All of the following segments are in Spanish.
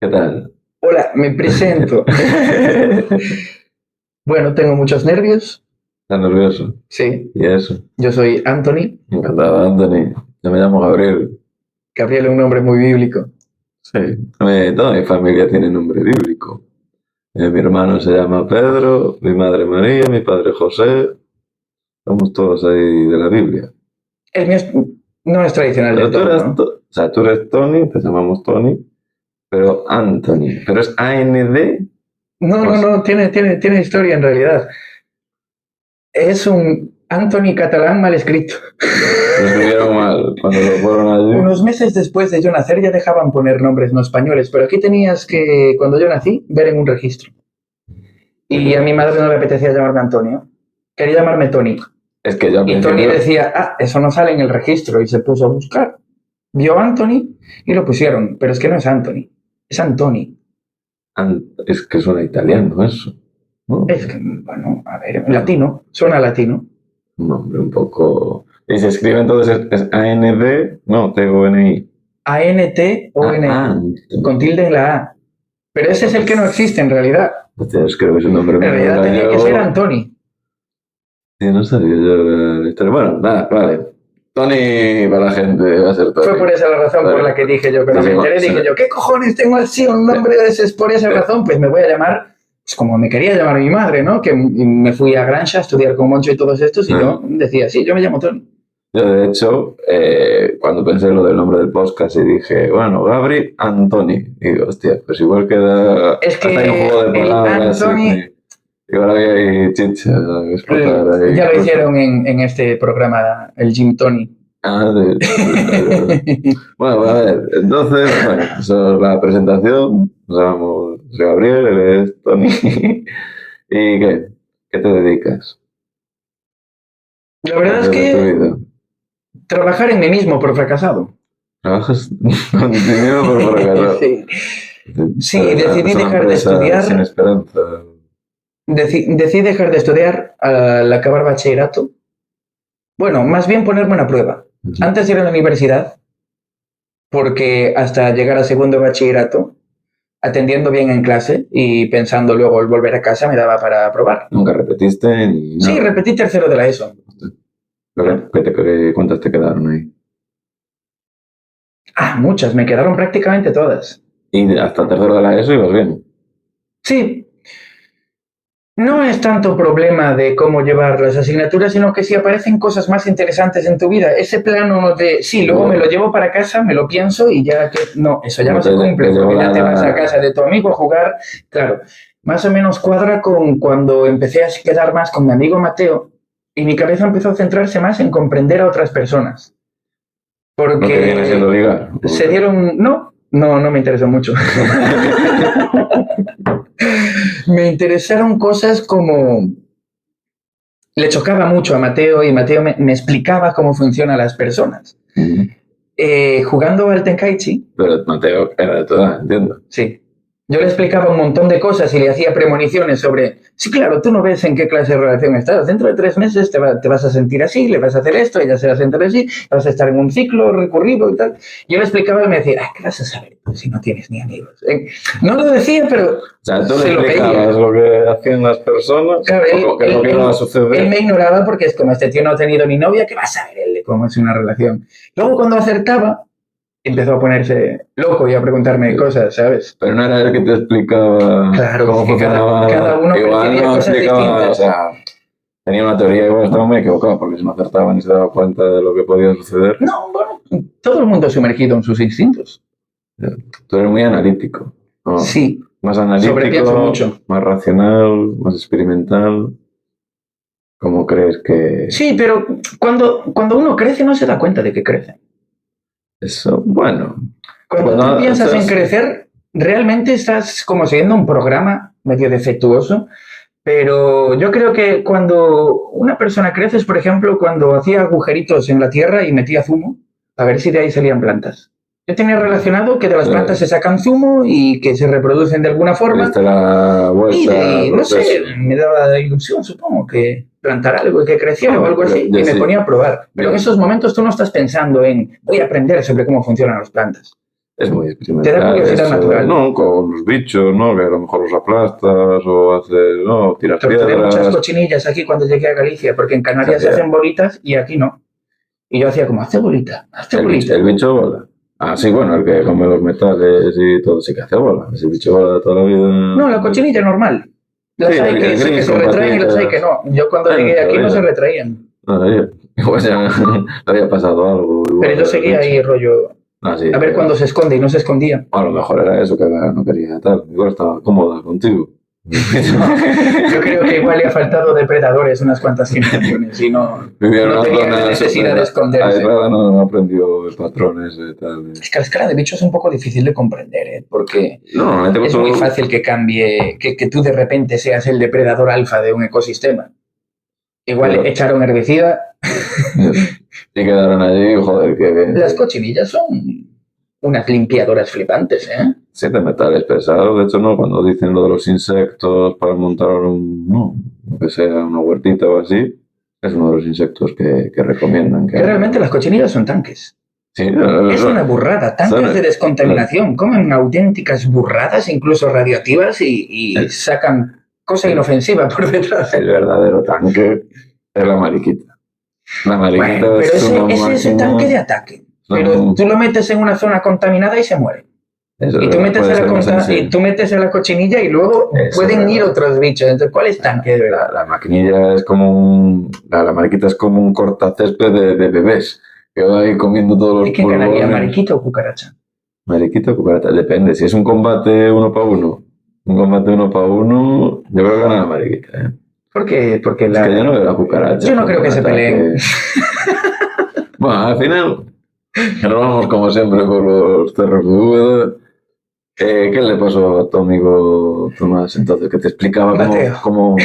¿Qué tal? Hola, me presento. Bueno, tengo muchos nervios. ¿Estás nervioso? Sí, ¿Y eso? yo soy Anthony. Encantado, Anthony. Yo me llamo Gabriel. Gabriel es un nombre muy bíblico. Sí. Toda mi familia tiene nombre bíblico. Mi hermano se llama Pedro, mi madre María, mi padre José. Somos todos ahí de la Biblia. El mío no es tradicional Pero del todo, ¿no? o sea, tú eres Tony, te llamamos Tony, pero Anthony. ¿Pero es A-N-D? No, tiene historia en realidad. Es un Anthony catalán mal escrito. Lo escribieron mal cuando lo fueron allí. Unos meses después de yo nacer ya dejaban poner nombres no españoles, pero aquí tenías que, cuando yo nací, ver en un registro. Y a mi madre no le apetecía llamarme Antonio. Quería llamarme Tony. Es que yo al Y Tony principio... decía, eso no sale en el registro, y se puso a buscar. Vio Anthony y lo pusieron, pero es que no es Anthony, es Antoni. Es que suena italiano eso, ¿no? Es que, bueno, a ver, latino, suena latino. Un nombre un poco... Y se escribe entonces, es A-N-D, no, T-O-N-I. A-N-T-O-N, con tilde en la A. Pero ese es el que no existe en realidad. Entonces creo que es un nombre En muy realidad tenía que ser Antoni. Sí, no sabía yo la historia. Bueno, nada, vale. Tony para la gente va a ser Tony. Fue por esa la razón por la que dije yo que no me enteré. Dije yo, ¿qué cojones tengo así un nombre de ese? Es por esa razón, pues me voy a llamar, pues como me quería llamar mi madre, ¿no? Que me fui a Grancha a estudiar con Moncho y todos estos y yo decía, sí, yo me llamo Tony. Yo, de hecho, cuando pensé en lo del nombre del podcast y dije, bueno, Gabri, Antoni. Y digo, hostia, pues igual queda... Es que hasta hay un juego de palabras. Igual había ahí chicha. Ya lo hicieron en este programa, el Gym Tony. Bueno, a ver, entonces, bueno, eso es la presentación. Nos llamamos Gabriel, él es Tony. ¿Y qué? ¿Qué te dedicas? La verdad es que trabajar en mí mismo por fracasado. ¿Trabajas con dinero por fracasado? Sí, decidí dejar de estudiar. Sin esperanza. Decidí dejar de estudiar al acabar bachillerato. Bueno, más bien ponerme una prueba. Antes de ir a la universidad, porque hasta llegar a segundo de bachillerato, atendiendo bien en clase y pensando luego el volver a casa me daba para probar. ¿Nunca repetiste? Ni nada? Sí, repetí tercero de la ESO. ¿Cuántas te quedaron ahí? Muchas, me quedaron prácticamente todas. ¿Y hasta tercero de la ESO ibas bien? Sí. No es tanto problema de cómo llevar las asignaturas, sino que si aparecen cosas más interesantes en tu vida, ese plano de, sí, luego me lo llevo para casa, me lo pienso y ya que, no, eso ya no se cumple, porque ya te vas a casa de tu amigo a jugar, claro, más o menos cuadra con cuando empecé a quedar más con mi amigo Mateo y mi cabeza empezó a centrarse más en comprender a otras personas. Porque ¿No te viene siendo ligar? Se dieron, no me interesó mucho. Me interesaron cosas como... Le chocaba mucho a Mateo y Mateo me explicaba cómo funcionan las personas. Jugando al Tenkaichi... Pero Mateo era de toda, entiendo. Sí. Yo le explicaba un montón de cosas y le hacía premoniciones sobre, sí, claro, tú no ves en qué clase de relación estás. Dentro de 3 meses te vas a sentir así, le vas a hacer esto, ella se va a sentir así, vas a estar en un ciclo recurrido y tal. Yo le explicaba y me decía, ¿qué vas a saber tú si no tienes ni amigos? No lo decía, pero o sea, tú se le lo explicabas lo que hacían las personas, claro, lo que iba a suceder. Él me ignoraba porque es como este tío no ha tenido ni novia, ¿qué va a saber él de cómo es una relación? Luego cuando acertaba, empezó a ponerse loco y a preguntarme cosas, ¿sabes? Pero no era él que te explicaba cómo funcionaba. Cada uno percibía cosas distintas. O sea, tenía una teoría, igual estaba muy equivocado porque si no acertaba ni se daba cuenta de lo que podía suceder. No, bueno, todo el mundo sumergido en sus instintos. Tú eres muy analítico, ¿no? Sí. Más analítico, sobrepienso mucho. Más racional, más experimental. ¿Cómo crees que...? Sí, pero cuando uno crece no se da cuenta de que crece. Eso, bueno. Cuando tú piensas en crecer, realmente estás como siguiendo un programa medio defectuoso, pero yo creo que cuando una persona crece es, por ejemplo, cuando hacía agujeritos en la tierra y metía zumo, a ver si de ahí salían plantas. Yo tenía relacionado que de las plantas se sacan zumo y que se reproducen de alguna forma. Y no sé, me daba la ilusión, supongo, que plantar algo y que creciera o algo así. Y me ponía a probar. Pero en esos momentos tú no estás pensando en voy a aprender sobre cómo funcionan las plantas. Es muy Te experimental. da curiosidad natural. No, con los bichos, ¿no? Que a lo mejor los aplastas o haces, ¿no? Tiras Torturé muchas piedras. cochinillas aquí cuando llegué a Galicia, porque en Canarias se Hacía- hacen bolitas y aquí no. Y yo hacía como, hazte bolita, hazte bolita. El bicho bola. Ah, sí, bueno, el que come los metales y todo sí que hace bola. Ese bicho bola de toda la vida. No, la cochinilla normal. Las Sí, hay que gris se con retraen y las hay patitas. que no. Yo cuando llegué aquí no se retraían. Igual ya le había pasado algo. Pero yo seguía ahí rollo. Ah, sí, A ver cuándo se esconde y no se escondía. a lo mejor era eso, que no quería tal. Igual estaba cómoda contigo. Yo creo que igual le ha faltado depredadores unas cuantas generaciones y no tenía la necesidad de esconderse. Aislada, no aprendió patrones y tal. Es que la escala de bicho es un poco difícil de comprender, porque No, es muy fácil que cambie, que tú de repente seas el depredador alfa de un ecosistema. Igual Pero- echaron herbicida. Y quedaron allí, joder, que... Las cochinillas son unas limpiadoras flipantes, ¿eh? Siete metales pesados, de hecho, ¿no? Cuando dicen lo de los insectos para montar no, lo que sea, una huertita o así, es uno de los insectos que recomiendan. Que realmente las cochinillas son tanques. Sí, Es una burrada, tanques de descontaminación, comen auténticas burradas, incluso radioactivas, y sacan cosa inofensiva por detrás. El verdadero tanque es la mariquita. La mariquita Bueno, pero es una ese es el máquina. tanque de ataque. Pero tú lo metes en una zona contaminada y se muere. Eso Y tú, metes puede a ser la más sencillo. y tú metes a la cochinilla y luego Eso pueden es ir verdad. otros bichos. Entonces, ¿cuál es tanque de verdad? La maquinilla es como la mariquita es como un cortacésped de bebés que va ahí comiendo todos los ¿Y quién ganaría, pulgones. mariquita o cucaracha? Mariquita o cucaracha, depende. Si es un combate uno para uno, yo creo que gana la mariquita. ¿Eh? Porque Es que yo no veo la cucaracha. Yo no creo que se peleen. Bueno, al final, nos vamos como siempre por los cerros de Úbeda. ¿Qué le pasó a tu amigo Tomás entonces? Que te explicaba Mateo. cómo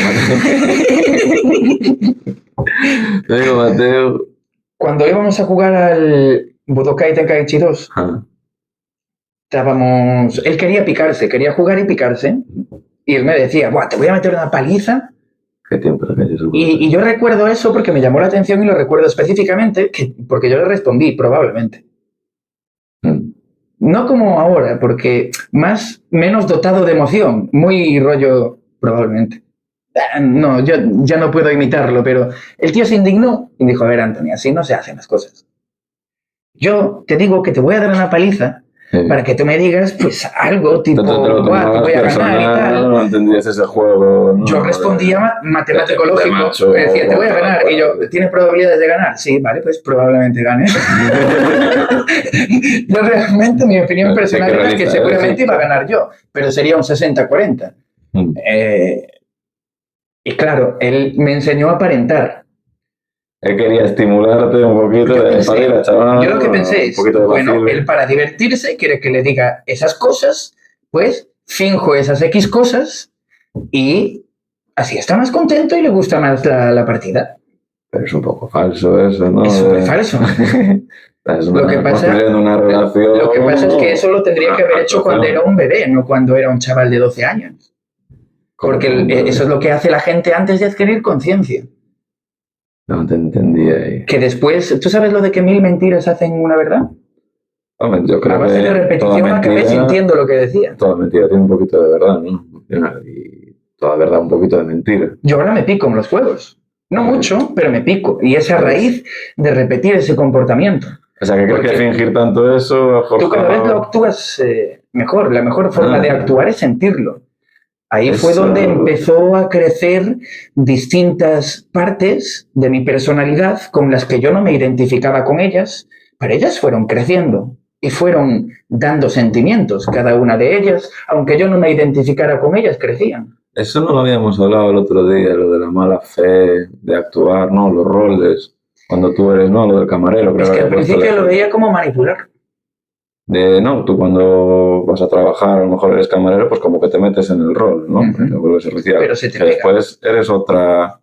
Te digo, Mateo. Cuando íbamos a jugar al Budokai Tenkaichi 2, estábamos... Él quería picarse, quería jugar y picarse. Y él me decía, "Buah, te voy a meter una paliza". ¿Qué tiempo de calle Y yo recuerdo eso porque me llamó la atención y lo recuerdo específicamente porque yo le respondí, probablemente. No como ahora, porque menos dotado de emoción, muy rollo, probablemente. No, yo ya no puedo imitarlo, pero el tío se indignó y dijo, a ver, Anthony, así no se hacen las cosas. Yo te digo que te voy a dar una paliza para que tú me digas, pues, algo tipo, te voy a ganar y tal. No entendías ese juego. ¿No? Yo respondía matemático lógico, me decía, te voy a ganar. Y yo, ¿tienes probabilidades de ganar? Sí, vale, pues probablemente gane. Yo realmente, mi opinión personal era que seguramente iba a ganar yo, pero sería un 60-40. Y claro, él me enseñó a aparentar. Él quería estimularte un poquito Yo lo que pensé es, bueno, él para divertirse quiere que le diga esas cosas, pues finjo esas X cosas y así está más contento y le gusta más la partida. Pero es un poco falso eso, ¿no? Es súper falso. Lo que pasa es que eso lo tendría que haber hecho cuando era un bebé, no cuando era un chaval de 12 años. Porque eso es lo que hace la gente antes de adquirir conciencia. No te entendía ahí. Que después, ¿tú sabes lo de que 1000 mentiras hacen una verdad? Hombre, yo creo a base de repetición acabé sintiendo lo que decía. Toda mentira tiene un poquito de verdad, ¿no? Y toda verdad un poquito de mentira. Yo ahora me pico en los juegos. No mucho, pero me pico. Y es a raíz de repetir ese comportamiento. O sea, que creo que fingir tanto eso... Tú cada vez lo actúas mejor. La mejor forma de actuar es sentirlo. Ahí fue donde empezó a crecer distintas partes de mi personalidad con las que yo no me identificaba con ellas, pero ellas fueron creciendo y fueron dando sentimientos, cada una de ellas, aunque yo no me identificara con ellas, crecían. Eso no lo habíamos hablado el otro día, lo de la mala fe, de actuar, ¿no? Los roles, cuando tú eres, ¿no? Lo del camarero. Creo que al principio lo veía como manipular. No, tú cuando vas a trabajar, a lo mejor eres camarero, pues como que te metes en el rol, ¿no? Pero se te pega. Después eres otra,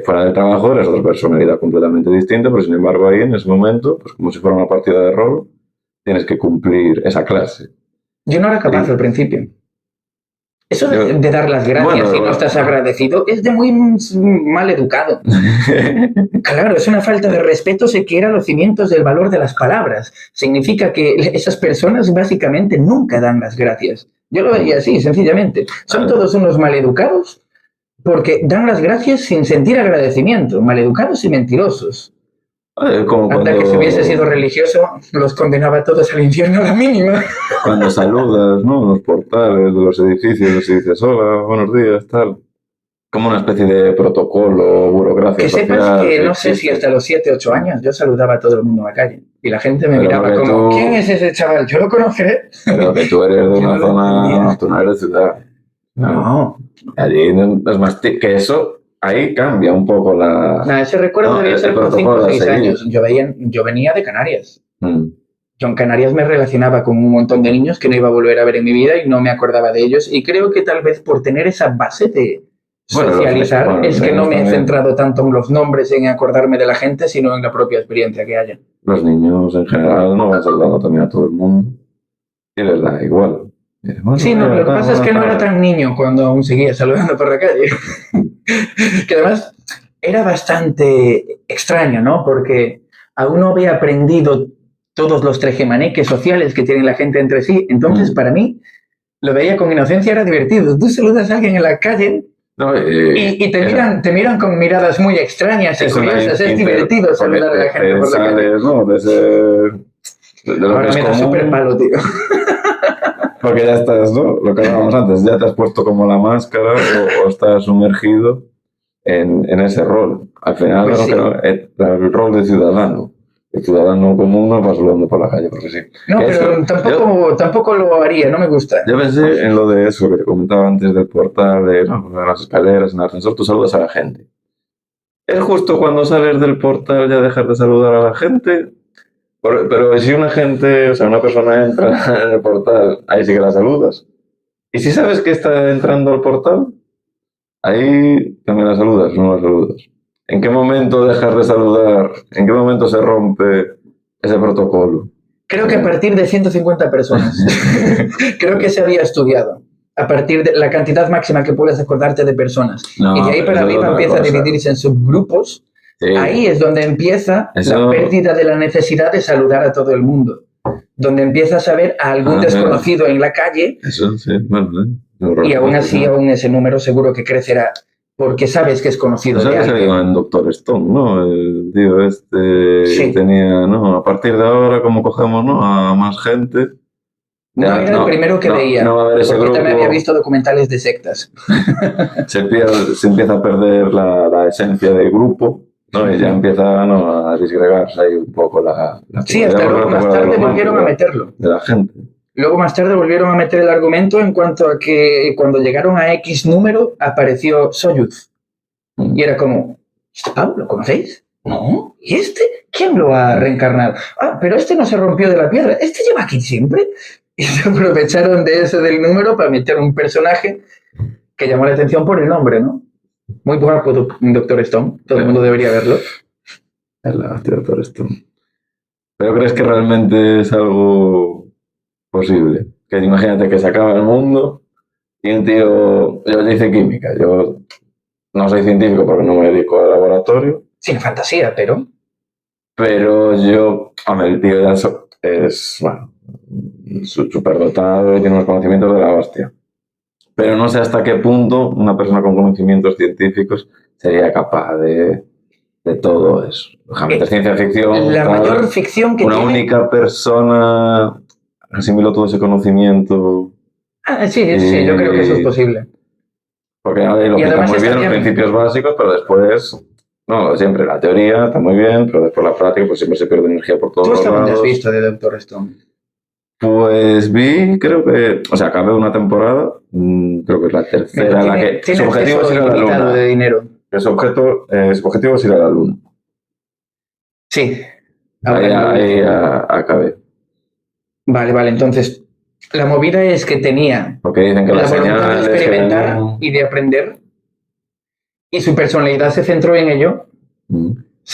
fuera del trabajo eres otra personalidad completamente distinta, pero sin embargo ahí en ese momento, pues como si fuera una partida de rol, tienes que cumplir esa clase. Yo no era capaz al principio. Eso de dar las gracias y no estás agradecido es de muy mal educado. Claro, es una falta de respeto, se quiera los cimientos del valor de las palabras. Significa que esas personas básicamente nunca dan las gracias. Yo lo veía así, sencillamente. Son todos unos maleducados porque dan las gracias sin sentir agradecimiento. Maleducados y mentirosos. Como Hasta cuando, que si hubiese sido religioso, los condenaba a todos al infierno a la mínima. Cuando saludas, ¿no? Los portales de los edificios y dices, hola, buenos días, tal. Como una especie de protocolo, burocracia Que sepas social. que no sé si hasta los 7, 8 años yo saludaba a todo el mundo en la calle. Y la gente me miraba como, ¿quién es ese chaval? Yo lo conoceré. Pero que tú eres de una zona, tú no eres ciudad. No. Allí es más que eso. Ahí cambia un poco la... Nada, ese recuerdo debía ser con 5 o 6 años. Yo venía de Canarias. Yo en Canarias me relacionaba con un montón de niños que no iba a volver a ver en mi vida y no me acordaba de ellos. Y creo que tal vez por tener esa base de socializar es que no me he centrado tanto en los nombres, en acordarme de la gente, sino en la propia experiencia que haya. Los niños en general no van saludando también a todo el mundo. Y les da igual. Bueno, sí, no, lo que pasa es que no era tan niño cuando aún seguía saludando por la calle. Que además era bastante extraño, ¿no? Porque aún no había aprendido todos los trejemaneques sociales que tiene la gente entre sí. Entonces, para mí, lo veía con inocencia, era divertido. Tú saludas a alguien en la calle y te miran con miradas muy extrañas y curiosas. Es divertido saludar a la gente por la calle. ¿No? De lo ahora que me es da súper palo, tío. Porque ya estás, ¿no? Lo que hablábamos antes, ya te has puesto como la máscara o estás sumergido en ese rol. Al final, pues sí. El rol de ciudadano. El ciudadano común no va saludando por la calle, porque sí. No, pero tampoco lo haría, no me gusta. Yo pensé en lo de eso que te comentaba antes del portal, de las escaleras, en el ascensor, tú saludas a la gente. ¿Es justo cuando sales del portal ya dejar de saludar a la gente? Pero si una persona entra en el portal, ahí sí que la saludas. Y si sabes que está entrando al portal, ahí también la saludas, no la saludas. ¿En qué momento dejas de saludar? ¿En qué momento se rompe ese protocolo? Creo que a partir de 150 personas. Creo que se había estudiado. A partir de la cantidad máxima que puedes acordarte de personas. Y de ahí para arriba empieza a dividirse en subgrupos. Sí. Ahí es donde empieza la pérdida de la necesidad de saludar a todo el mundo. Donde empiezas a ver a algún desconocido en la calle. Eso, sí. Bueno, y aún así, aún ese número seguro que crecerá. Porque sabes que es conocido de alguien. Salió en Doctor Stone, ¿no? El tío sí. Tenía, ¿no? A partir de ahora, como cogemos, ¿no? A más gente. No, era el primero que veía. No va a haber ese porque grupo. También había visto documentales de sectas. Se empieza a perder la esencia del grupo, ¿no? Y ya empieza a disgregarse ahí un poco la sí, hasta luego más tarde volvieron a meterlo. De la gente. Luego más tarde volvieron a meter el argumento en cuanto a que cuando llegaron a X número apareció Soyuz. Y era como, ¿este Pablo lo conocéis? No. ¿Y este? ¿Quién lo ha reencarnado? Ah, pero este no se rompió de la piedra. ¿Este lleva aquí siempre? Y se aprovecharon de eso del número para meter un personaje que llamó la atención por el nombre, ¿no? Muy guapo, Doctor Stone. Todo el mundo debería verlo. Es la Doctor Stone. ¿Pero crees que realmente es algo posible? Que imagínate que se acaba el mundo y un tío... Yo hice química. Yo no soy científico porque no me dedico al laboratorio. Sin fantasía, pero... Pero yo... Hombre, el tío ya es... Bueno... superdotado y tiene unos conocimientos de la hostia. Pero no sé hasta qué punto una persona con conocimientos científicos sería capaz de todo eso. Realmente ciencia ficción. La mayor ficción que una tiene... única persona asimiló todo ese conocimiento. Sí, yo creo que eso es posible. Porque lo pinta muy bien los principios básicos, pero después... No, siempre la teoría está muy bien, pero después la práctica pues siempre se pierde energía por todos lados. ¿Tú hasta dónde has visto de Doctor Stone? Pues vi, creo que, acabé una temporada, creo que es la tercera, en la que su objetivo es ir a la Luna. De dinero. Su objetivo es ir a la Luna. Sí. Ahí acabé. Vale, entonces, la movida es que tenía porque dicen que la voluntad de experimentar y de aprender, y su personalidad se centró en ello.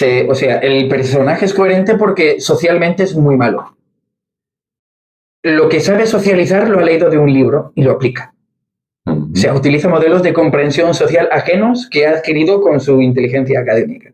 El personaje es coherente porque socialmente es muy malo. Lo que sabe socializar lo ha leído de un libro y lo aplica. O sea, utiliza modelos de comprensión social ajenos que ha adquirido con su inteligencia académica.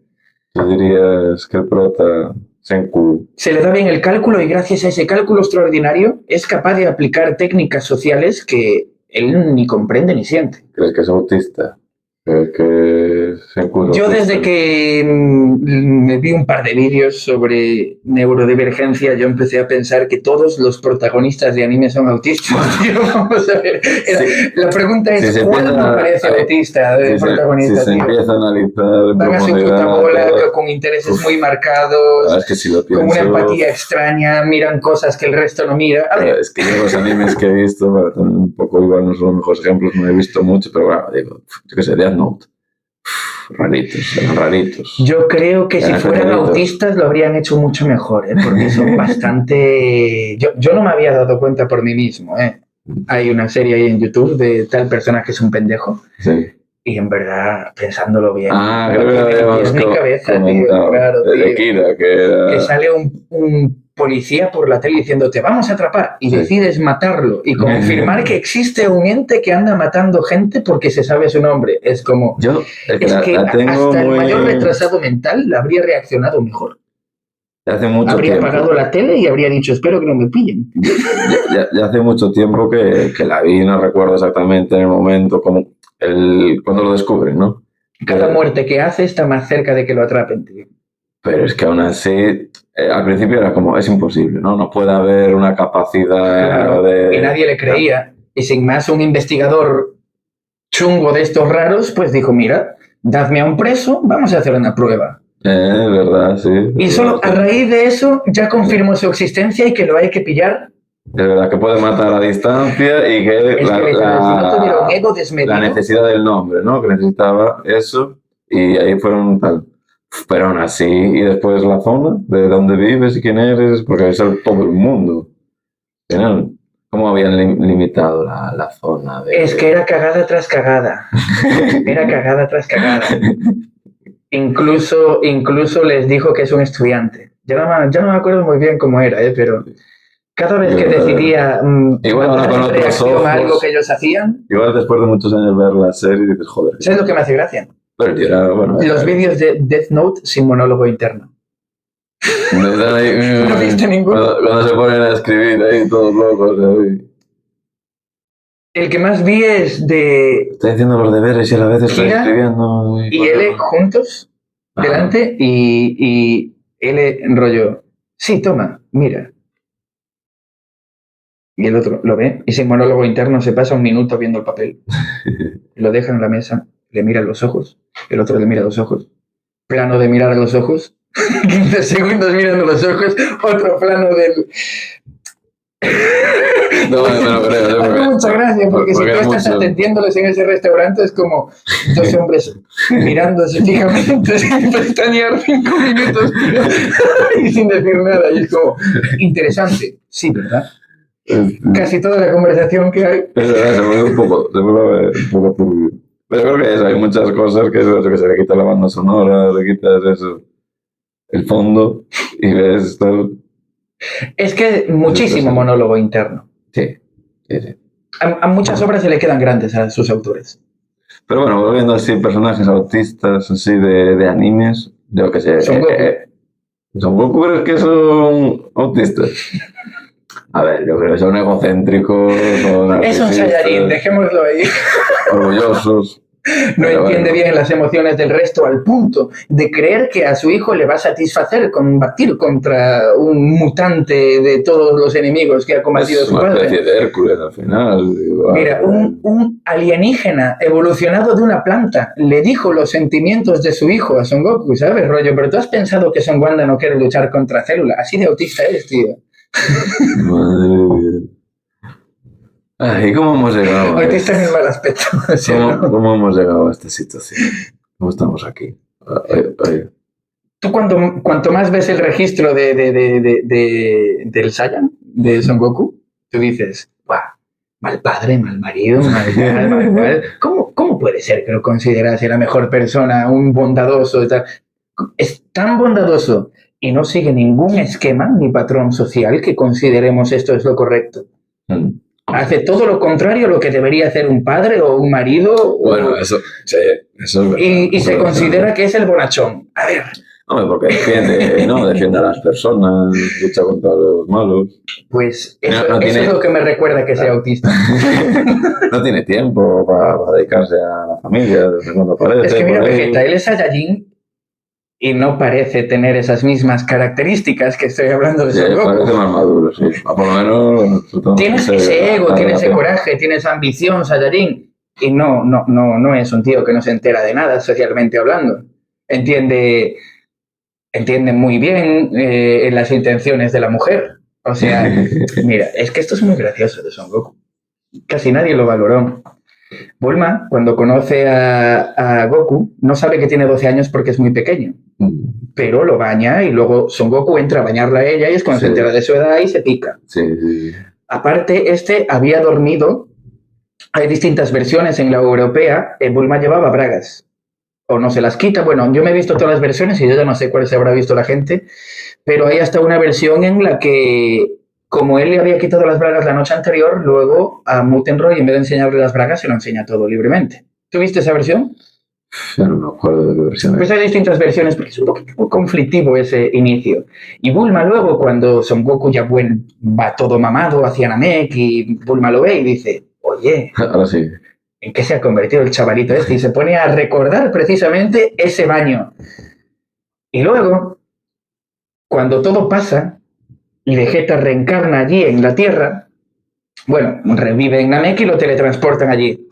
¿Tú dirías que el prota Senku Se le da bien el cálculo y gracias a ese cálculo extraordinario es capaz de aplicar técnicas sociales que él ni comprende ni siente? crees que es autista? ¿Crees que Senku es Yo autista? desde que me vi un par de vídeos sobre neurodivergencia, yo empecé a pensar que todos los protagonistas de anime son autistas. Tío, vamos a ver. La pregunta es, Si se ¿cuál empieza me parece autista de protagonista? si se tío? empieza a analizar en Van a su puta profundidad, bola, todo, con intereses uf, muy marcados, es que si lo con una pienso, empatía extraña, miran cosas que el resto no mira. A ver, es que yo los animes que he visto, bueno, también un poco igual no son los mejores ejemplos, no he visto mucho, pero bueno, digo, yo qué sé, Death Note. Raritos, eran raritos. yo creo que si Eran fueran genialitos. autistas lo habrían hecho mucho mejor, ¿eh? Porque son bastante... Yo no me había dado cuenta por mí mismo, ¿eh? Hay una serie ahí en YouTube de tal persona que es un pendejo Sí. y en verdad, pensándolo bien, Ah, no creo que lo tiene ni habíamos pies ni cabeza, tío, comentado. claro, De tío. Kira, que era... Que sale un policía por la tele diciendo te vamos a atrapar y Sí. decides matarlo y confirmar que existe un ente que anda matando gente porque se sabe su nombre. Es como... Yo, es que Es que la tengo hasta el muy... mayor retrasado mental habría reaccionado mejor. Hace mucho Habría tiempo. apagado la tele y habría dicho, espero que no me pillen. Ya hace mucho tiempo que la vi, no recuerdo exactamente en el momento, como cuando lo descubren, ¿no? Cada muerte que hace está más cerca de que lo atrapen, tío. Pero es que aún así, al principio era como, es imposible, ¿no? No puede haber una capacidad Claro, de... y nadie le creía. Y sin más, un investigador chungo de estos raros, pues dijo, mira, dadme a un preso, vamos a hacer una prueba. Es verdad, sí. Y solo a raíz de eso ya confirmó su existencia y que lo hay que pillar. Es verdad que puede matar a distancia y que Es que si no tuviera un ego desmedido. la necesidad del nombre, ¿no? Que necesitaba eso y ahí fueron tal. Pero aún así, y después la zona de dónde vives y quién eres, porque es todo el mundo. Al final, ¿cómo habían limitado la zona? Es que era cagada tras cagada. Era cagada tras cagada. Incluso les dijo que es un estudiante. Ya no me acuerdo muy bien cómo era, pero cada vez que decidía igual ahora con otros reacción ojos, a algo que ellos hacían, igual después de muchos años ver la serie dices, joder. ¿sabes lo que me hace gracia? Pero el tío era, bueno, Los vídeos de Death Note sin monólogo interno. ahí, ¿No viste ninguno? cuando se ponen a escribir ahí todos locos. Ahí. El que más vi es de Estoy haciendo los deberes y a la vez estoy Kira escribiendo. y L juntos delante y L rollo, sí, toma, mira. Y el otro lo ve y sin monólogo interno se pasa un minuto viendo el papel. Lo deja en la mesa, le mira a los ojos, el otro le mira a los ojos. Plano de mirar a los ojos, 15 segundos mirando a los ojos, otro plano del... No creo. Hace mucha gracia porque si tú estás atendiéndoles en ese restaurante es como dos hombres mirándose fijamente sin pestañear 5 minutos y sin decir nada. Y es como interesante, sí, ¿verdad? Casi toda la conversación que hay. Se vuelve un poco turbio. Pero creo que hay muchas cosas que eso, que se le quita la banda sonora, le quitas eso, el fondo y ves todo. Es que muchísimo monólogo interno. Sí. A muchas obras se le quedan grandes a sus autores. Pero bueno, volviendo así, personajes autistas así de animes, yo que sé. Son Goku. ¿Son Goku crees que son autistas? A ver, yo creo que son egocéntricos, son es un Saiyajin, dejémoslo ahí. Orgullosos. No entiende bien las emociones del resto al punto de creer que a su hijo le va a satisfacer combatir contra un mutante de todos los enemigos que ha combatido su padre. Es una especie de Hércules al final. Mira, un alienígena evolucionado de una planta le dijo los sentimientos de su hijo a Son Goku, ¿sabes, rollo? Pero tú has pensado que Son Wanda no quiere luchar contra Célula. Así de autista eres, tío. Madre mía. Ay, ¿cómo hemos llegado? Autista en el mal aspecto. ¿Sí, ¿Cómo hemos llegado a esta situación? ¿Cómo estamos aquí? Tú cuanto más ves el registro del Saiyan, de Son Goku, tú dices, ¡guau! Mal padre, mal marido, mal. ¿Cómo puede ser que lo considerase la mejor persona, un bondadoso y tal? Es tan bondadoso y no sigue ningún esquema ni patrón social que consideremos esto es lo correcto. Hace todo lo contrario a lo que debería hacer un padre o un marido. Bueno, eso es verdad. Y se considera que es el bonachón. A ver. Hombre, porque defiende a las personas, lucha contra los malos. Pues eso es lo que me recuerda que sea autista. No tiene tiempo para dedicarse a la familia desde cuando aparece. Es que mira, Vegeta, él es Saiyajin y no parece tener esas mismas características que estoy hablando de Son Goku. Parece más maduro, sí. Por lo menos... Tienes ese ego, tienes ese coraje, tienes ambición, Saiyajin. Y no es un tío que no se entera de nada socialmente hablando. Entiende muy bien las intenciones de la mujer. O sea, mira, es que esto es muy gracioso de Son Goku. Casi nadie lo valoró. Bulma, cuando conoce a Goku, no sabe que tiene 12 años porque es muy pequeño. Pero lo baña y luego Son Goku entra a bañarla a ella y es cuando se entera de su edad y se pica. Sí. Aparte, había dormido. Hay distintas versiones en la europea. Bulma llevaba bragas. O no se las quita. Bueno, yo me he visto todas las versiones y yo ya no sé cuáles se habrá visto la gente, pero hay hasta una versión en la que, como él le había quitado las bragas la noche anterior, luego a Mutenroy, en vez de enseñarle las bragas, se lo enseña todo libremente. ¿Tú viste esa versión? Ya no me acuerdo de qué versión es. Pues hay distintas versiones, porque es un poco conflictivo ese inicio. Y Bulma luego, cuando Son Goku ya va todo mamado hacia Namek y Bulma lo ve y dice, oye... Ahora sí. ¿En qué se ha convertido el chavalito este? Y se pone a recordar precisamente ese baño. Y luego, cuando todo pasa y Vegeta reencarna allí en la Tierra, bueno, revive en Namek y lo teletransportan allí.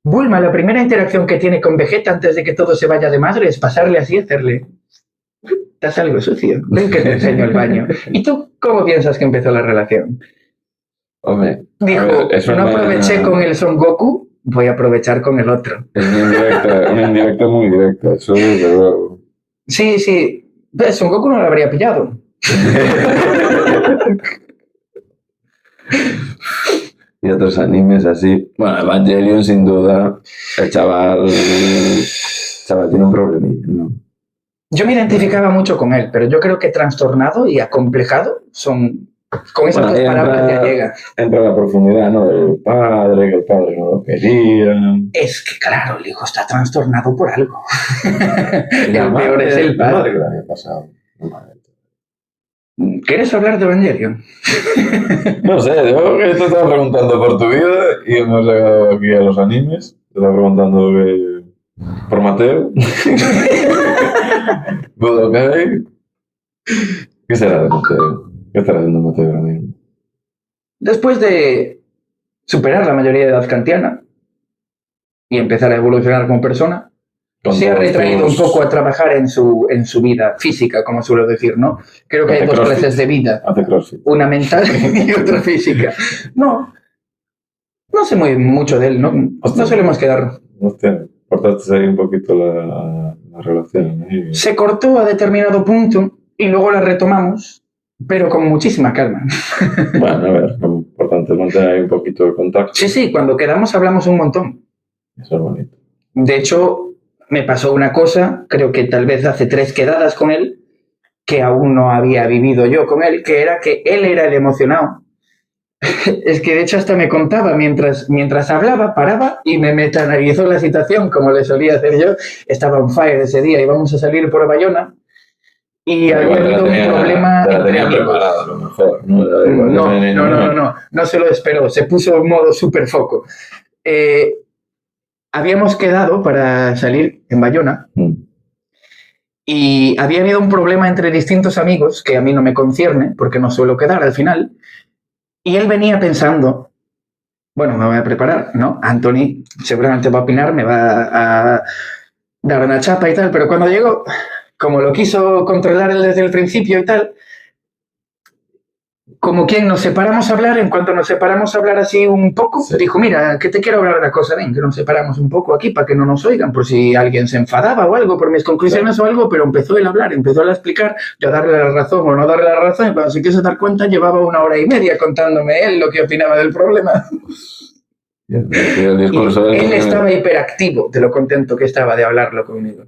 Bulma, la primera interacción que tiene con Vegeta antes de que todo se vaya de madre es pasarle así y hacerle... Estás algo sucio, ven que te enseño el baño. ¿Y tú cómo piensas que empezó la relación? Hombre, dijo, no aproveché con el Son Goku, voy a aprovechar con el otro. Es una indirecta muy directa, eso desde luego. Sí. Son Goku no lo habría pillado. Y otros animes así. Bueno, Evangelion sin duda, el chaval tiene un problemilla, ¿no? Yo me identificaba mucho con él, pero yo creo que trastornado y acomplejado son... Con esas dos palabras ya llega. Entra la profundidad, ¿no? Del padre, que el padre no lo quería. Es que, claro, el hijo está trastornado por algo. El peor es el padre. ¿Qué le había pasado? ¿Quieres hablar de Evangelion? No sé, yo que te estaba preguntando por tu vida y hemos llegado aquí a los animes. Te estaba preguntando por Mateo. Budokai. ¿Qué será de Mateo? ¿Qué estará haciendo Mateo ahora mismo? Después de superar la mayoría de edad kantiana y empezar a evolucionar como persona, se ha retraído un poco a trabajar en su vida física, como suelo decir, ¿no? Creo que hay dos clases de vida. Hace crossfit. Una mental y otra física. No sé muy mucho de él, no solemos quedar. Hostia, cortaste ahí un poquito la relación. ¿Eh? Se cortó a determinado punto y luego la retomamos, pero con muchísima calma. Bueno, a ver, lo importante es mantener ahí un poquito de contacto. Sí, cuando quedamos hablamos un montón. Eso es bonito. De hecho, me pasó una cosa, creo que tal vez hace 3 quedadas con él, que aún no había vivido yo con él, que era que él era el emocionado. Es que de hecho hasta me contaba mientras hablaba, paraba y me metaanalizó la situación, como le solía hacer yo. Estaba on fire ese día, íbamos a salir por Bayona y había habido un problema entre amigos. A lo mejor, no se lo esperó, se puso en modo súper foco. Habíamos quedado para salir en Bayona y había habido un problema entre distintos amigos que a mí no me concierne porque no suelo quedar al final. Y él venía pensando, bueno, me voy a preparar, ¿no? Anthony seguramente va a opinar, me va a dar una chapa y tal, pero cuando llegó, como lo quiso controlar él desde el principio y tal, como quien nos separamos a hablar, en cuanto nos separamos a hablar así un poco, sí. Dijo, mira, que te quiero hablar de una cosa, ven, que nos separamos un poco aquí para que no nos oigan, por si alguien se enfadaba o algo por mis conclusiones o algo, pero empezó él a hablar, empezó a explicar, yo a darle la razón o no darle la razón, y cuando se quiso dar cuenta llevaba 1 hora y media contándome él lo que opinaba del problema. Y él estaba hiperactivo de lo contento que estaba de hablarlo conmigo.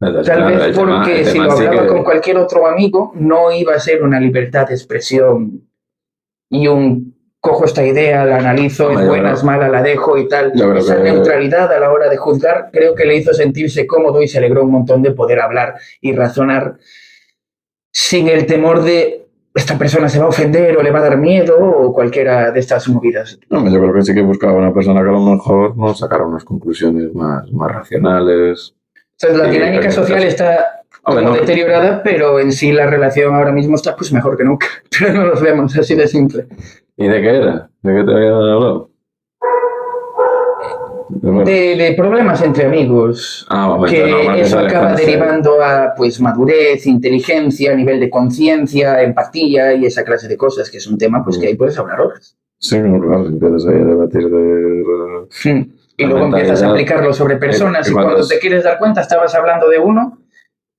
Tal vez porque si lo hablaba con cualquier otro amigo no iba a ser una libertad de expresión y un cojo esta idea, la analizo, es buena, es mala, la dejo y tal. Esa neutralidad a la hora de juzgar creo que le hizo sentirse cómodo y se alegró un montón de poder hablar y razonar sin el temor de esta persona se va a ofender o le va a dar miedo o cualquiera de estas movidas. No, yo creo que sí que buscaba una persona que a lo mejor no sacara unas conclusiones más racionales. Entonces, la dinámica social está deteriorada, pero en sí la relación ahora mismo está pues mejor que nunca. Pero no nos vemos, así de simple. ¿Y de qué era? ¿De qué te había hablado? De problemas entre amigos, que eso acaba derivando a pues madurez, inteligencia, nivel de conciencia, empatía y esa clase de cosas, que es un tema pues que ahí puedes hablar horas. Sí, claro, empiezas ahí a debatir de... Y luego empiezas a aplicarlo sobre personas y cuando te quieres dar cuenta estabas hablando de uno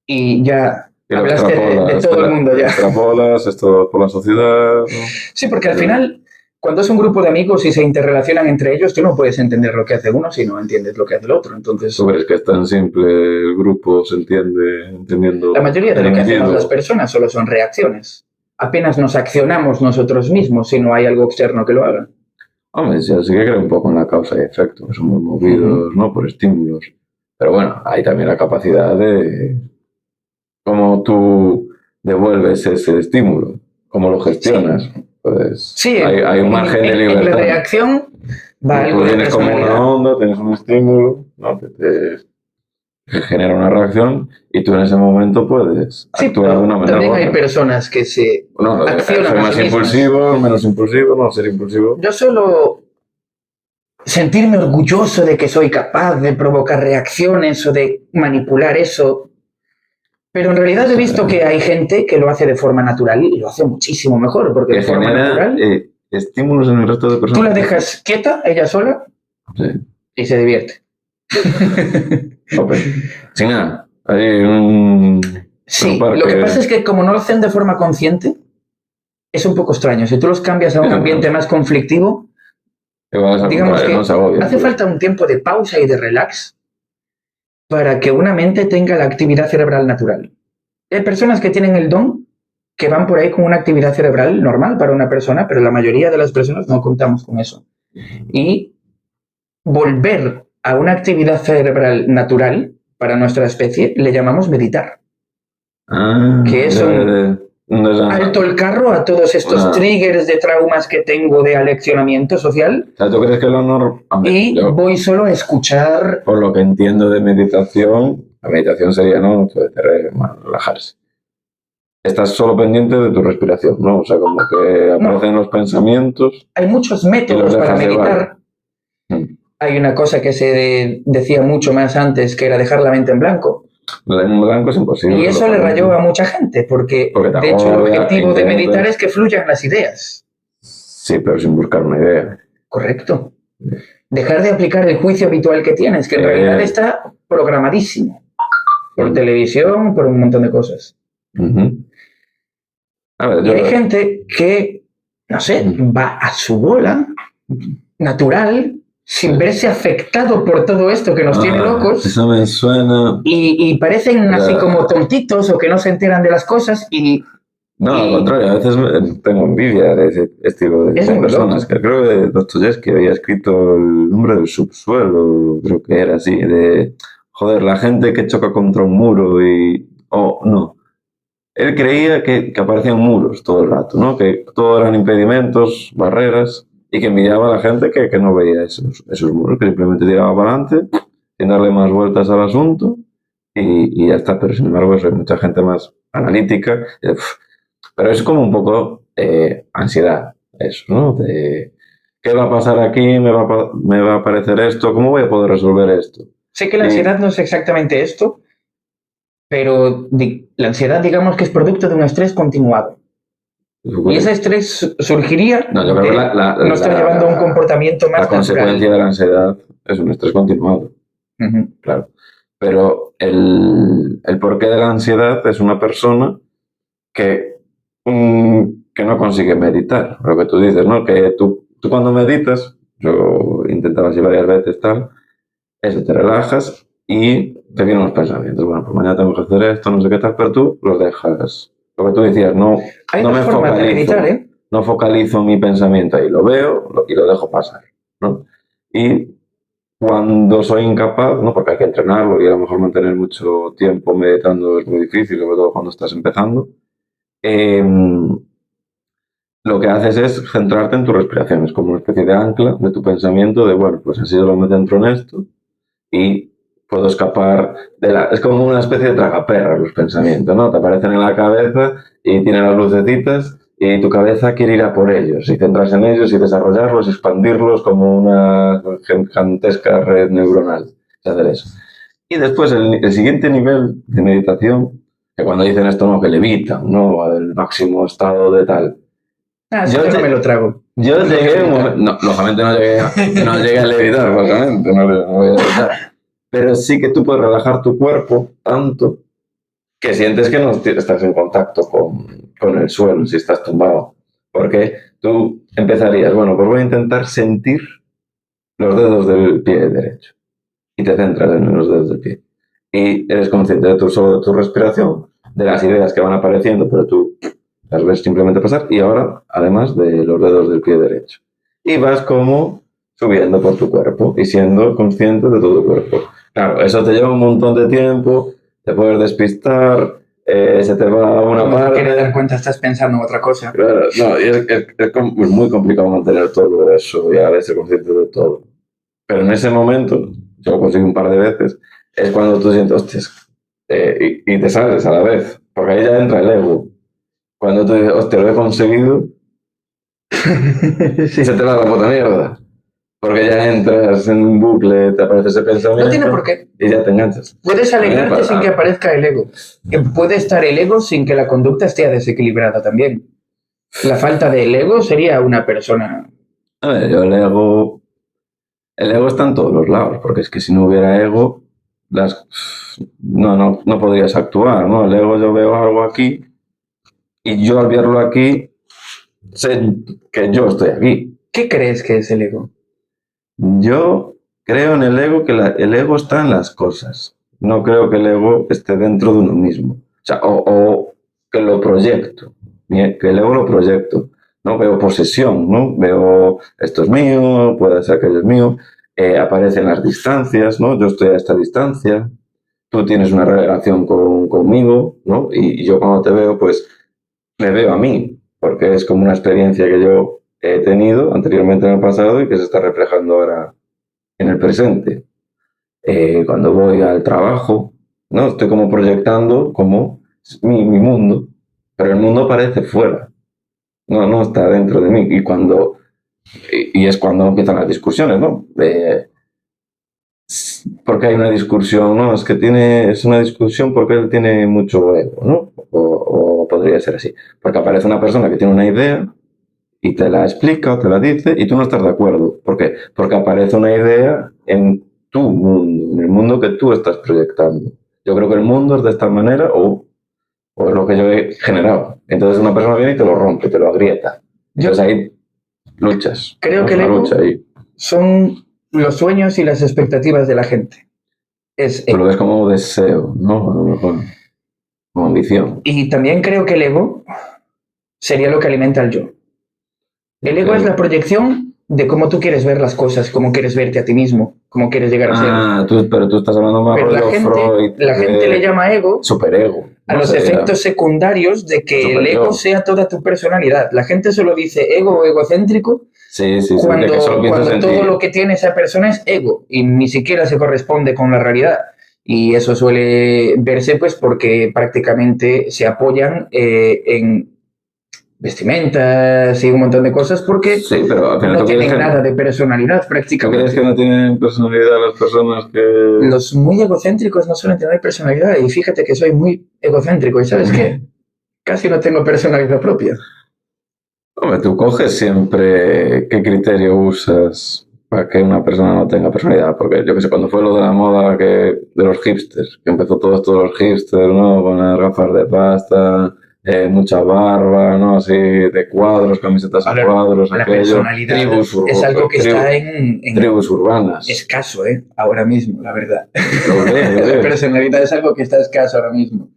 y ya hablaste de todo el mundo ya. Extrapolas, esto por la sociedad... ¿no? Sí, porque al final... Cuando es un grupo de amigos y se interrelacionan entre ellos, tú no puedes entender lo que hace uno si no entiendes lo que hace el otro. Entonces, ¿tú crees que es tan simple el grupo se entiende entendiendo? La mayoría de lo que hacemos las personas solo son reacciones. Apenas nos accionamos nosotros mismos si no hay algo externo que lo haga. Hombre, sí que creo un poco en la causa y efecto, que somos movidos ¿no? por estímulos. Pero bueno, hay también la capacidad de cómo tú devuelves ese estímulo, cómo lo gestionas. Sí. Pues sí, hay un margen de libertad. En la reacción va algo tú tienes como una onda, tienes un estímulo, ¿no? que genera una reacción y tú en ese momento puedes actuar de una manera. También hay personas que se accionan ser más impulsivo, menos impulsivo, no ser impulsivo. Yo suelo sentirme orgulloso de que soy capaz de provocar reacciones o de manipular eso. Pero en realidad he visto que hay gente que lo hace de forma natural y lo hace muchísimo mejor, porque de forma natural... estímulos en el resto de personas. Tú la dejas quieta, ella sola, y se divierte. Sin nada. Hay un... Sí, lo que pasa es que como no lo hacen de forma consciente, es un poco extraño. Si tú los cambias a un ambiente más conflictivo, digamos que hace falta un tiempo de pausa y de relax para que una mente tenga la actividad cerebral natural. Hay personas que tienen el don, que van por ahí con una actividad cerebral normal para una persona, pero la mayoría de las personas no contamos con eso. Y volver a una actividad cerebral natural para nuestra especie le llamamos meditar. Que es alto el carro a todos estos triggers de traumas que tengo de aleccionamiento social. O sea, ¿tú crees que lo normal? Voy solo a escuchar. Por lo que entiendo de meditación, la meditación sería, ¿no? Relajarse. Estás solo pendiente de tu respiración, ¿no? O sea, como que aparecen los pensamientos. Hay muchos métodos para meditar. Hay una cosa que se decía mucho más antes, que era dejar la mente en blanco. En blanco es imposible. Y eso le rayó a mucha gente, porque de hecho el objetivo de meditar es que fluyan las ideas. Sí, pero sin buscar una idea. Correcto. Dejar de aplicar el juicio habitual que tienes, que en realidad está programadísimo. Por televisión, por un montón de cosas. A ver, y hay gente que, no sé, va a su bola, natural, sin verse afectado por todo esto que nos tiene locos. Eso me suena. Y parecen así como tontitos o que no se enteran de las cosas y... No, al contrario, a veces tengo envidia de ese estilo de personas. Que creo que Dostoyevsky había escrito El nombre del subsuelo, creo que era así, de... Joder, la gente que choca contra un muro y... no. Él creía que aparecían muros todo el rato, ¿no? Que todo eran impedimentos, barreras... Y que envidiaba a la gente que no veía esos muros, que simplemente tiraba para adelante, sin darle más vueltas al asunto, y ya está. Pero sin embargo, hay mucha gente más analítica. Pero es como un poco ansiedad, eso, ¿no? De, ¿qué va a pasar aquí? ¿Me va a aparecer esto? ¿Cómo voy a poder resolver esto? Sé que la ansiedad no es exactamente esto, pero la ansiedad, digamos que es producto de un estrés continuado. Y ese estrés surgiría yo creo que no estar llevando un comportamiento más natural. La consecuencia de la ansiedad es un estrés continuado. Claro. Pero el porqué de la ansiedad es una persona que no consigue meditar. Lo que tú dices, ¿no? Que tú cuando meditas, yo intentaba así varias veces, tal, eso, te relajas y te vienen los pensamientos. Bueno, pues mañana tengo que hacer esto, no sé qué tal, pero tú los dejas. Lo que tú decías, no me focalizo. De meditar, ¿eh? no focalizo mi pensamiento ahí, lo veo y lo dejo pasar, ¿no? Y cuando soy incapaz, ¿no? Porque hay que entrenarlo y a lo mejor mantener mucho tiempo meditando es muy difícil, sobre todo cuando estás empezando, eh, lo que haces es centrarte en tu respiración, es como una especie de ancla de tu pensamiento de, bueno, pues así yo me centro en esto y puedo escapar de la... Es como una especie de tragaperras los pensamientos, ¿no? Te aparecen en la cabeza y tienen las lucecitas y tu cabeza quiere ir a por ellos y centrarse en ellos y desarrollarlos y expandirlos como una gigantesca red neuronal. Hacer eso. Y después el siguiente nivel de meditación, que cuando dicen esto, no, que levitan, ¿no? El máximo estado de tal. Yo no me lo trago. Yo llegué un momento, no, lógicamente no llegué a levitar, lógicamente, no voy a levitar. Pero sí que tú puedes relajar tu cuerpo tanto que sientes que no estás en contacto con el suelo si estás tumbado. Porque tú empezarías, bueno, pues voy a intentar sentir los dedos del pie derecho. Y te centras en los dedos del pie. Y eres consciente solo de tu respiración, de las ideas que van apareciendo, pero tú las ves simplemente pasar. Y ahora, además, de los dedos del pie derecho. Y vas como subiendo por tu cuerpo y siendo consciente de todo tu cuerpo. Claro, eso te lleva un montón de tiempo, te puedes despistar, se te va a una Cuando te parte. quieres dar cuenta estás pensando en otra cosa. Claro, no, y es muy complicado mantener todo eso y a veces ser consciente de todo. Pero en ese momento, yo lo conseguí un par de veces, es cuando tú sientes, hostias, y te sales a la vez, porque ahí ya entra el ego. Cuando tú dices, hostia, lo he conseguido, Sí. se te va la puta mierda. Porque ya entras en un bucle, te aparece ese pensamiento. No tiene por qué. Y ya te enganchas. Puedes alegrarte sin que aparezca el ego. Puede estar el ego sin que la conducta esté desequilibrada también. La falta del ego sería una persona. A ver, yo el ego está en todos los lados, porque es que si no hubiera ego, no podrías actuar, ¿no? El ego, yo veo algo aquí y yo al verlo aquí sé que yo estoy aquí. ¿Qué crees que es el ego? Yo creo en el ego que el ego está en las cosas. No creo que el ego esté dentro de uno mismo. O sea, o que lo proyecto. Que el ego lo proyecto. No veo posesión, ¿no? Veo esto es mío, puede ser que es mío. Aparecen las distancias, ¿no? Yo estoy a esta distancia. Tú tienes una relación conmigo, ¿no? Y yo cuando te veo, pues me veo a mí, porque es como una experiencia que yo he tenido anteriormente en el pasado y que se está reflejando ahora en el presente. Cuando voy al trabajo, ¿no? Estoy como proyectando como mi mundo, pero el mundo aparece fuera, no está dentro de mí. Y es cuando empiezan las discusiones, ¿no? Porque hay una discusión, ¿no? Es una discusión porque él tiene mucho ego, ¿no? O podría ser así. Porque aparece una persona que tiene una idea y te la explica o te la dice y tú no estás de acuerdo. ¿Por qué? Porque aparece una idea en tu mundo, en el mundo que tú estás proyectando. Yo creo que el mundo es de esta manera o es lo que yo he generado. Entonces una persona viene y te lo rompe, te lo agrieta. Entonces ahí luchas. Creo ¿no? que el ego lucha ahí. son los sueños y las expectativas de la gente. Tú lo ves como deseo, ¿no? A lo mejor. Como ambición. Y también creo que el ego sería lo que alimenta al yo. El ego es la proyección de cómo tú quieres ver las cosas, cómo quieres verte a ti mismo, cómo quieres llegar a ser. Pero tú estás hablando más Pero rollo Freud. la gente le llama ego superego. a los efectos secundarios de que el ego sea toda tu personalidad. La gente solo dice ego o egocéntrico sí, cuando todo lo que tiene esa persona es ego y ni siquiera se corresponde con la realidad. Y eso suele verse pues porque prácticamente se apoyan en vestimentas y un montón de cosas porque sí, pero al final no tienen nada de personalidad prácticamente. ¿Tú crees que no tienen personalidad las personas que...? Los muy egocéntricos no suelen tener personalidad y fíjate que soy muy egocéntrico y ¿sabes qué? Casi no tengo personalidad propia. Hombre, tú coges siempre qué criterio usas para que una persona no tenga personalidad, porque yo que sé, cuando fue lo de la moda de los hipsters, que empezó todo esto de los hipsters, ¿no? Con las gafas de pasta, mucha barba, ¿no? Así, de cuadros, camisetas a cuadros, la aquello. Personalidad es algo que está en tribus urbanas. Escaso, ahora mismo, la verdad. Lo ves. La personalidad es algo que está escaso ahora mismo.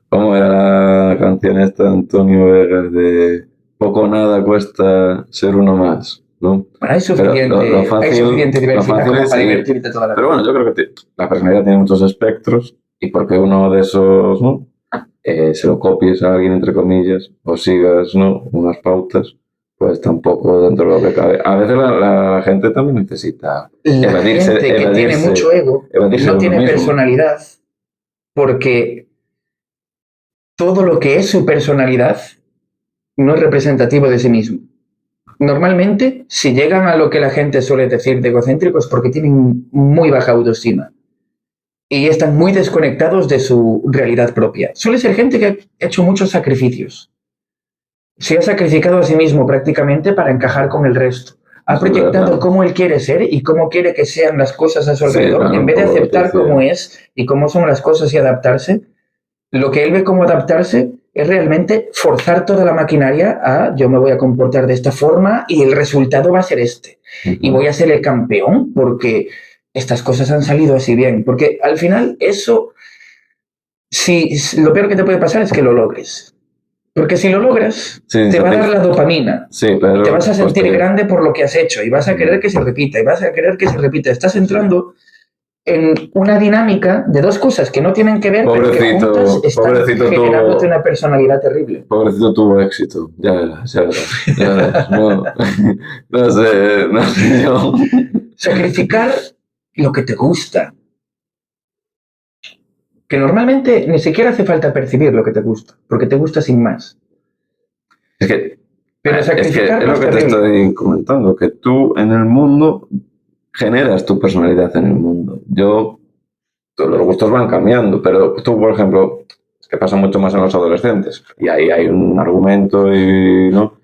¿Cómo era la canción esta de Antonio Vegas de poco o nada cuesta ser uno más, ¿no? Bueno, hay suficiente diversidad como para divertirte toda la vida. Pero bueno, yo creo que la personalidad tiene muchos espectros y porque uno de esos, ¿no? Se lo copies a alguien, entre comillas, o sigas, ¿no? Unas pautas, pues tampoco dentro de lo que cabe. A veces la gente también necesita la gente que tiene mucho ego no tiene personalidad porque todo lo que es su personalidad no es representativo de sí mismo. Normalmente, si llegan a lo que la gente suele decir de egocéntricos, porque tienen muy baja autoestima y están muy desconectados de su realidad propia. Suele ser gente que ha hecho muchos sacrificios. Se ha sacrificado a sí mismo prácticamente para encajar con el resto. Ha proyectado cómo él quiere ser y cómo quiere que sean las cosas a su alrededor, claro, en vez de aceptar cómo es y cómo son las cosas y adaptarse. Lo que él ve como adaptarse es realmente forzar toda la maquinaria a yo me voy a comportar de esta forma y el resultado va a ser este. Y voy a ser el campeón porque estas cosas han salido así bien. Porque al final eso, lo peor que te puede pasar es que lo logres. Porque si lo logras, te va a dar la dopamina. Pero te vas a sentir grande por lo que has hecho y vas a querer que se repita y vas a querer que se repita. Estás entrando en una dinámica de dos cosas que no tienen que ver, pero que juntas están generándote una personalidad terrible. Pobrecito tuvo éxito, ya verás. No sé yo. Sacrificar lo que te gusta. Que normalmente ni siquiera hace falta percibir lo que te gusta, porque te gusta sin más. Pero sacrificar es lo que te estoy comentando, que tú en el mundo generas tu personalidad en el mundo. Los gustos van cambiando, pero tú, por ejemplo, es que pasa mucho más en los adolescentes, y ahí hay un argumento ¿no?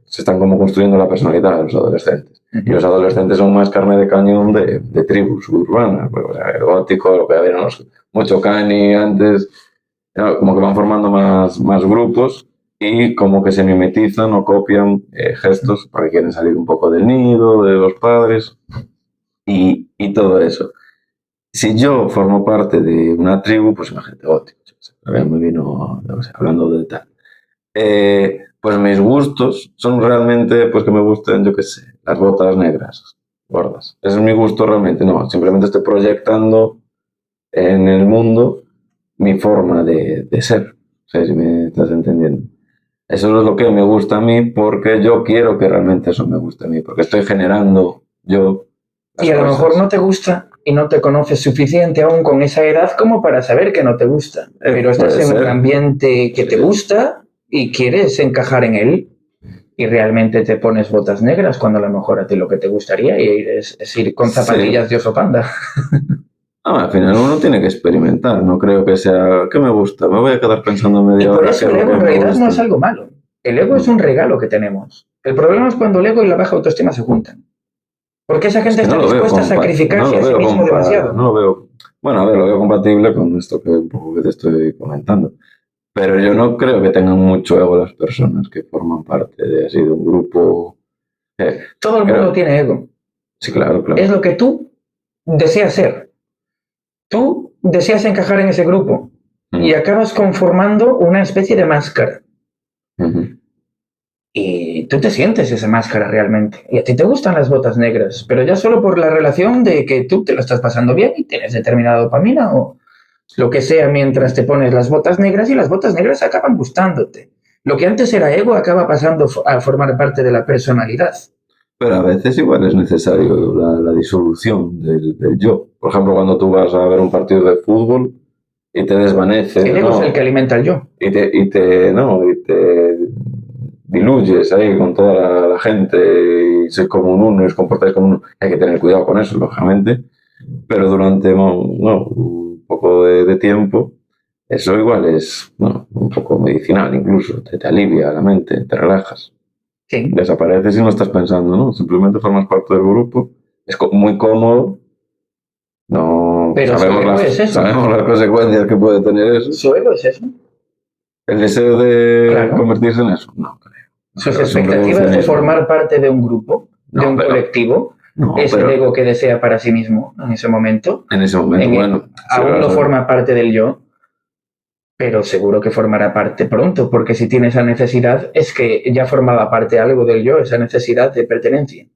Se están como construyendo la personalidad de los adolescentes. Y los adolescentes son más carne de cañón de tribus urbanas, pues, el gótico, lo que había mucho cani antes, como que van formando más grupos y como que se mimetizan o copian gestos porque quieren salir un poco del nido, de los padres y todo eso. Si yo formo parte de una tribu, pues imagínate, gótico, me vino, hablando de tal. Pues mis gustos son realmente, pues que me gusten, yo qué sé, las botas negras, gordas. Ese es mi gusto realmente, no, simplemente estoy proyectando en el mundo mi forma de ser. No sé si me estás entendiendo. Eso es lo que me gusta a mí porque yo quiero que realmente eso me guste a mí, porque estoy generando yo las y a lo mejor no te gusta y no te conoces suficiente aún con esa edad como para saber que no te gusta. Pero estás en un ambiente que te gusta y quieres encajar en él y realmente te pones botas negras cuando a lo mejor a ti lo que te gustaría es ir con zapatillas de oso panda. Al final uno tiene que experimentar, no creo que sea, ¿qué me gusta? Me voy a quedar pensando media hora. Por eso el ego en realidad no es algo malo. El ego es un regalo que tenemos. El problema es cuando el ego y la baja autoestima se juntan. Porque esa gente está dispuesta a sacrificarse a sí mismo demasiado. No lo veo. Bueno, a ver, lo veo compatible con esto que un poco que te estoy comentando. Pero yo no creo que tengan mucho ego las personas que forman parte de un grupo. Todo el mundo tiene ego. Sí, claro. Es lo que tú deseas ser. Tú deseas encajar en ese grupo y acabas conformando una especie de máscara. Y tú te sientes esa máscara realmente. Y a ti te gustan las botas negras, pero ya solo por la relación de que tú te lo estás pasando bien y tienes determinada dopamina o lo que sea mientras te pones las botas negras y las botas negras acaban gustándote. Lo que antes era ego acaba pasando a formar parte de la personalidad. Pero a veces igual es necesario la disolución del yo. Por ejemplo, cuando tú vas a ver un partido de fútbol y te desvaneces. El ego es el que alimenta el yo. Y te diluyes ahí con toda la gente y sois como un uno y os comportáis como uno. Hay que tener cuidado con eso, lógicamente. Pero durante un poco de tiempo, eso igual es un poco medicinal incluso. Te alivia la mente, te relajas. Sí. Desapareces y no estás pensando, ¿no? Simplemente formas parte del grupo. Es muy cómodo. No, pero sabemos las consecuencias que puede tener eso. ¿Su ego es eso? ¿El deseo de convertirse en eso? No creo. Sus expectativas de formar parte de un grupo, de un colectivo, es el ego que desea para sí mismo en ese momento. En ese momento, bueno. Aún no forma parte del yo. pero seguro que formará parte pronto, porque si tiene esa necesidad es que ya formaba parte algo del yo, esa necesidad de pertenencia.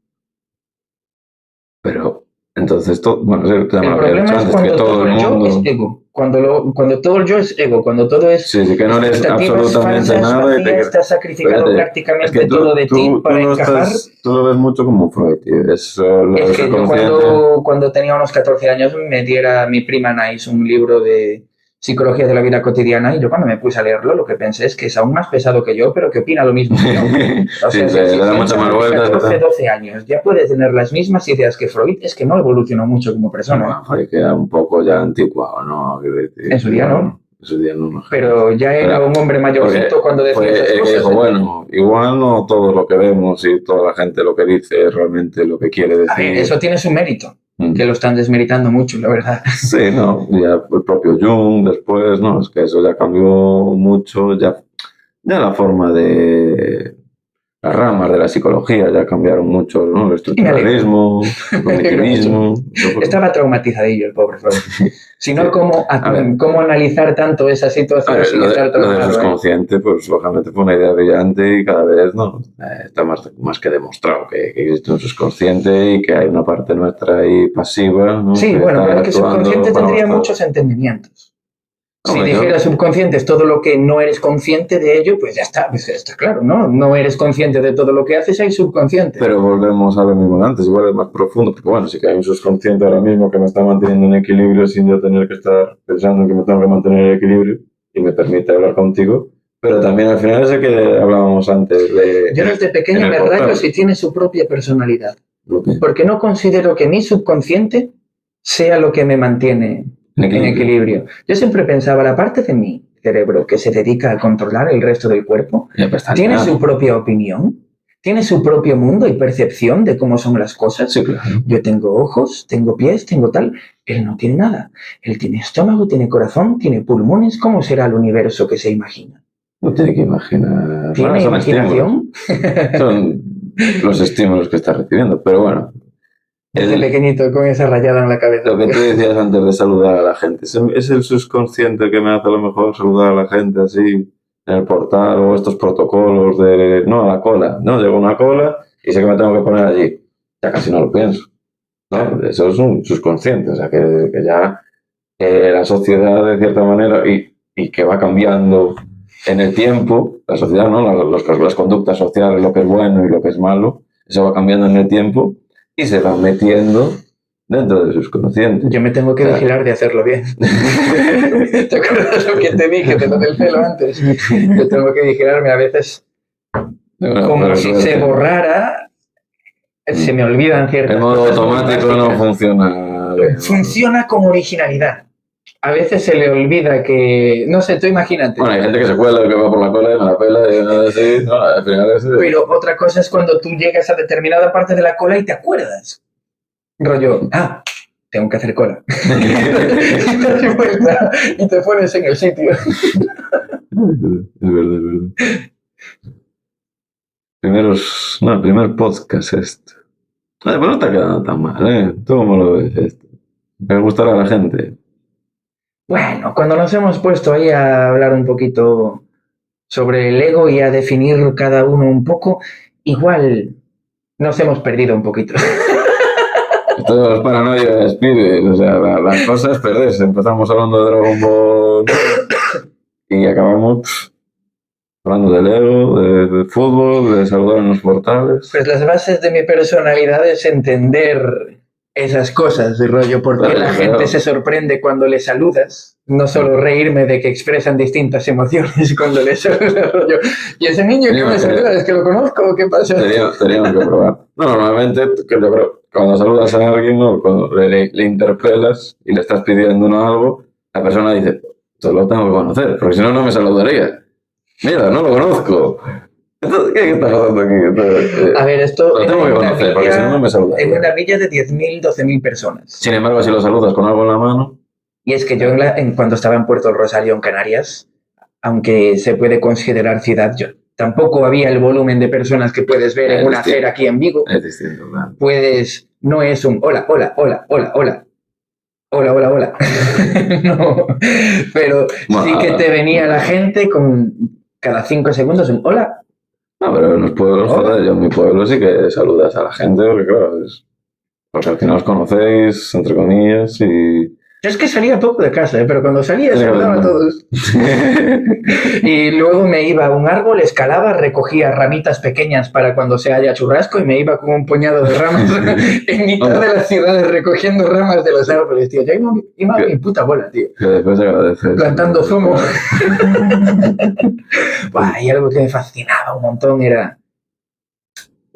Pero entonces, bueno, el El problema es cuando todo el yo es ego. Cuando todo el yo es ego, cuando todo es sí, que no eres absolutamente falsas, nada vacías, y te has sacrificado prácticamente es que todo de ti para encajar. Tú lo ves mucho como Freud, tío. Es que yo cuando tenía unos 14 años me diera mi prima Nice un libro de psicología de la vida cotidiana y yo cuando me puse a leerlo lo que pensé es que es aún más pesado que yo, pero que opina lo mismo que yo. O sea, sí, le da mucha más vuelta. 14, 12 años ya puede tener las mismas ideas que Freud, es que no evolucionó mucho como persona. Bueno, Freud queda un poco ya anticuado, ¿no? En su día no. En su día no. Pero ya era un hombre mayorcito cuando decía esas cosas. Que dijo, bueno, igual no todo lo que vemos y toda la gente lo que dice es realmente lo que quiere decir. A ver, eso tiene su mérito. Que lo están desmeritando mucho, la verdad. Sí, no, ya el propio Jung después, no, es que eso ya cambió mucho, ya la forma de las ramas de la psicología ya cambiaron mucho, ¿no? El estructuralismo, el cognitivismo. Estaba traumatizadillo el pobre Freud. Si no, ¿cómo analizar tanto esa situación sin estar traumado? Lo de subconsciente, pues lógicamente fue una idea brillante y cada vez no está más que demostrado que existe un subconsciente y que hay una parte nuestra ahí pasiva, ¿no? Sí, bueno, pero que subconsciente tendría muchos entendimientos. Si dijera subconsciente es todo lo que no eres consciente de ello, pues ya está, pues está claro, ¿no? No eres consciente de todo lo que haces, hay subconsciente. Pero volvemos a lo mismo de antes, igual es más profundo, porque bueno, sí que hay un subconsciente ahora mismo que me está manteniendo en equilibrio sin yo tener que estar pensando en que me tengo que mantener en equilibrio y me permite hablar contigo, pero también al final es el que hablábamos antes de... Yo desde pequeño me rayo si tiene su propia personalidad, porque no considero que mi subconsciente sea lo que me mantiene en equilibrio. Yo siempre pensaba, la parte de mi cerebro que se dedica a controlar el resto del cuerpo, tiene su propia opinión, tiene su propio mundo y percepción de cómo son las cosas. Sí, claro. Yo tengo ojos, tengo pies, tengo tal. Él no tiene nada. Él tiene estómago, tiene corazón, tiene pulmones. ¿Cómo será el universo que se imagina? No tiene que imaginar. ¿Tiene imaginación? Son los estímulos que está recibiendo, pero bueno. Desde pequeñito con esa rayada en la cabeza. Lo que tú decías antes de saludar a la gente, es el subconsciente que me hace a lo mejor saludar a la gente así en el portal o estos protocolos de no a la cola, ¿no? Llego a una cola y sé que me tengo que poner allí. Ya casi no lo pienso, ¿no? Eso es un subconsciente, o sea que ya la sociedad de cierta manera y que va cambiando en el tiempo, la sociedad, ¿no? Las conductas sociales, lo que es bueno y lo que es malo, eso va cambiando en el tiempo y se va metiendo dentro de sus subconsciente. Yo me tengo que vigilar de hacerlo bien. ¿Te acuerdas lo que te dije de lo del pelo antes? Yo tengo que vigilarme a veces como si se borrara, se me olvidan ciertas cosas. El modo automático no funciona. Funciona con originalidad. A veces se le olvida que, no sé, tú imagínate. Bueno, hay gente que se cuela, que va por la cola y me la pela y nada así. No, al final es... Pero otra cosa es cuando tú llegas a determinada parte de la cola y te acuerdas. Rollo, tengo que hacer cola. Y te das vuelta y te pones en el sitio. Es verdad. Primer podcast esto. Pues no está quedando tan mal, ¿eh? ¿Tú cómo lo ves esto? ¿Me gustará a la gente? Bueno, cuando nos hemos puesto ahí a hablar un poquito sobre el ego y a definir cada uno un poco, igual nos hemos perdido un poquito. Esto es paranoia, Spirit, o sea, las cosas perderse. Empezamos hablando de Dragon Ball y acabamos hablando del ego, de fútbol, de saludar en los portales. Pues las bases de mi personalidad es entender esas cosas, de rollo, porque la gente se sorprende cuando le saludas, no solo reírme de que expresan distintas emociones cuando le saludas, rollo, y ese niño que me saluda, es que lo conozco, ¿qué pasa? Teníamos que probar. No, normalmente, cuando saludas a alguien, ¿no? Cuando le interpelas y le estás pidiendo algo, la persona dice, esto lo tengo que conocer, porque si no, no me saludaría. Mira, no lo conozco. ¿Qué está pasando aquí? A ver, esto lo tengo que conocer, porque si no, no me saludaría. En una villa de 10.000, 12.000 personas. Sin embargo, si lo saludas con algo en la mano... Y es que yo, cuando estaba en Puerto del Rosario, en Canarias, aunque se puede considerar ciudad, tampoco había el volumen de personas que puedes ver en una acera aquí en Vigo. Es distinto, claro. No es un hola, hola, hola, hola, hola. hola, hola, hola. No, pero sí que te venía la gente con cada 5 segundos un hola. No, pero en los pueblos, Hola. joder, yo en mi pueblo sí que saludas a la gente, porque claro, porque al final os conocéis, entre comillas, y... Yo es que salía poco de casa, pero cuando salía saludaba a todos. Y luego me iba a un árbol, escalaba, recogía ramitas pequeñas para cuando se haya churrasco y me iba con un puñado de ramas en mitad de las ciudades recogiendo ramas de los árboles, tío. Yo iba a mi puta bola, tío. Que después agradeces. Plantando zumo. Buah, y algo que me fascinaba un montón era...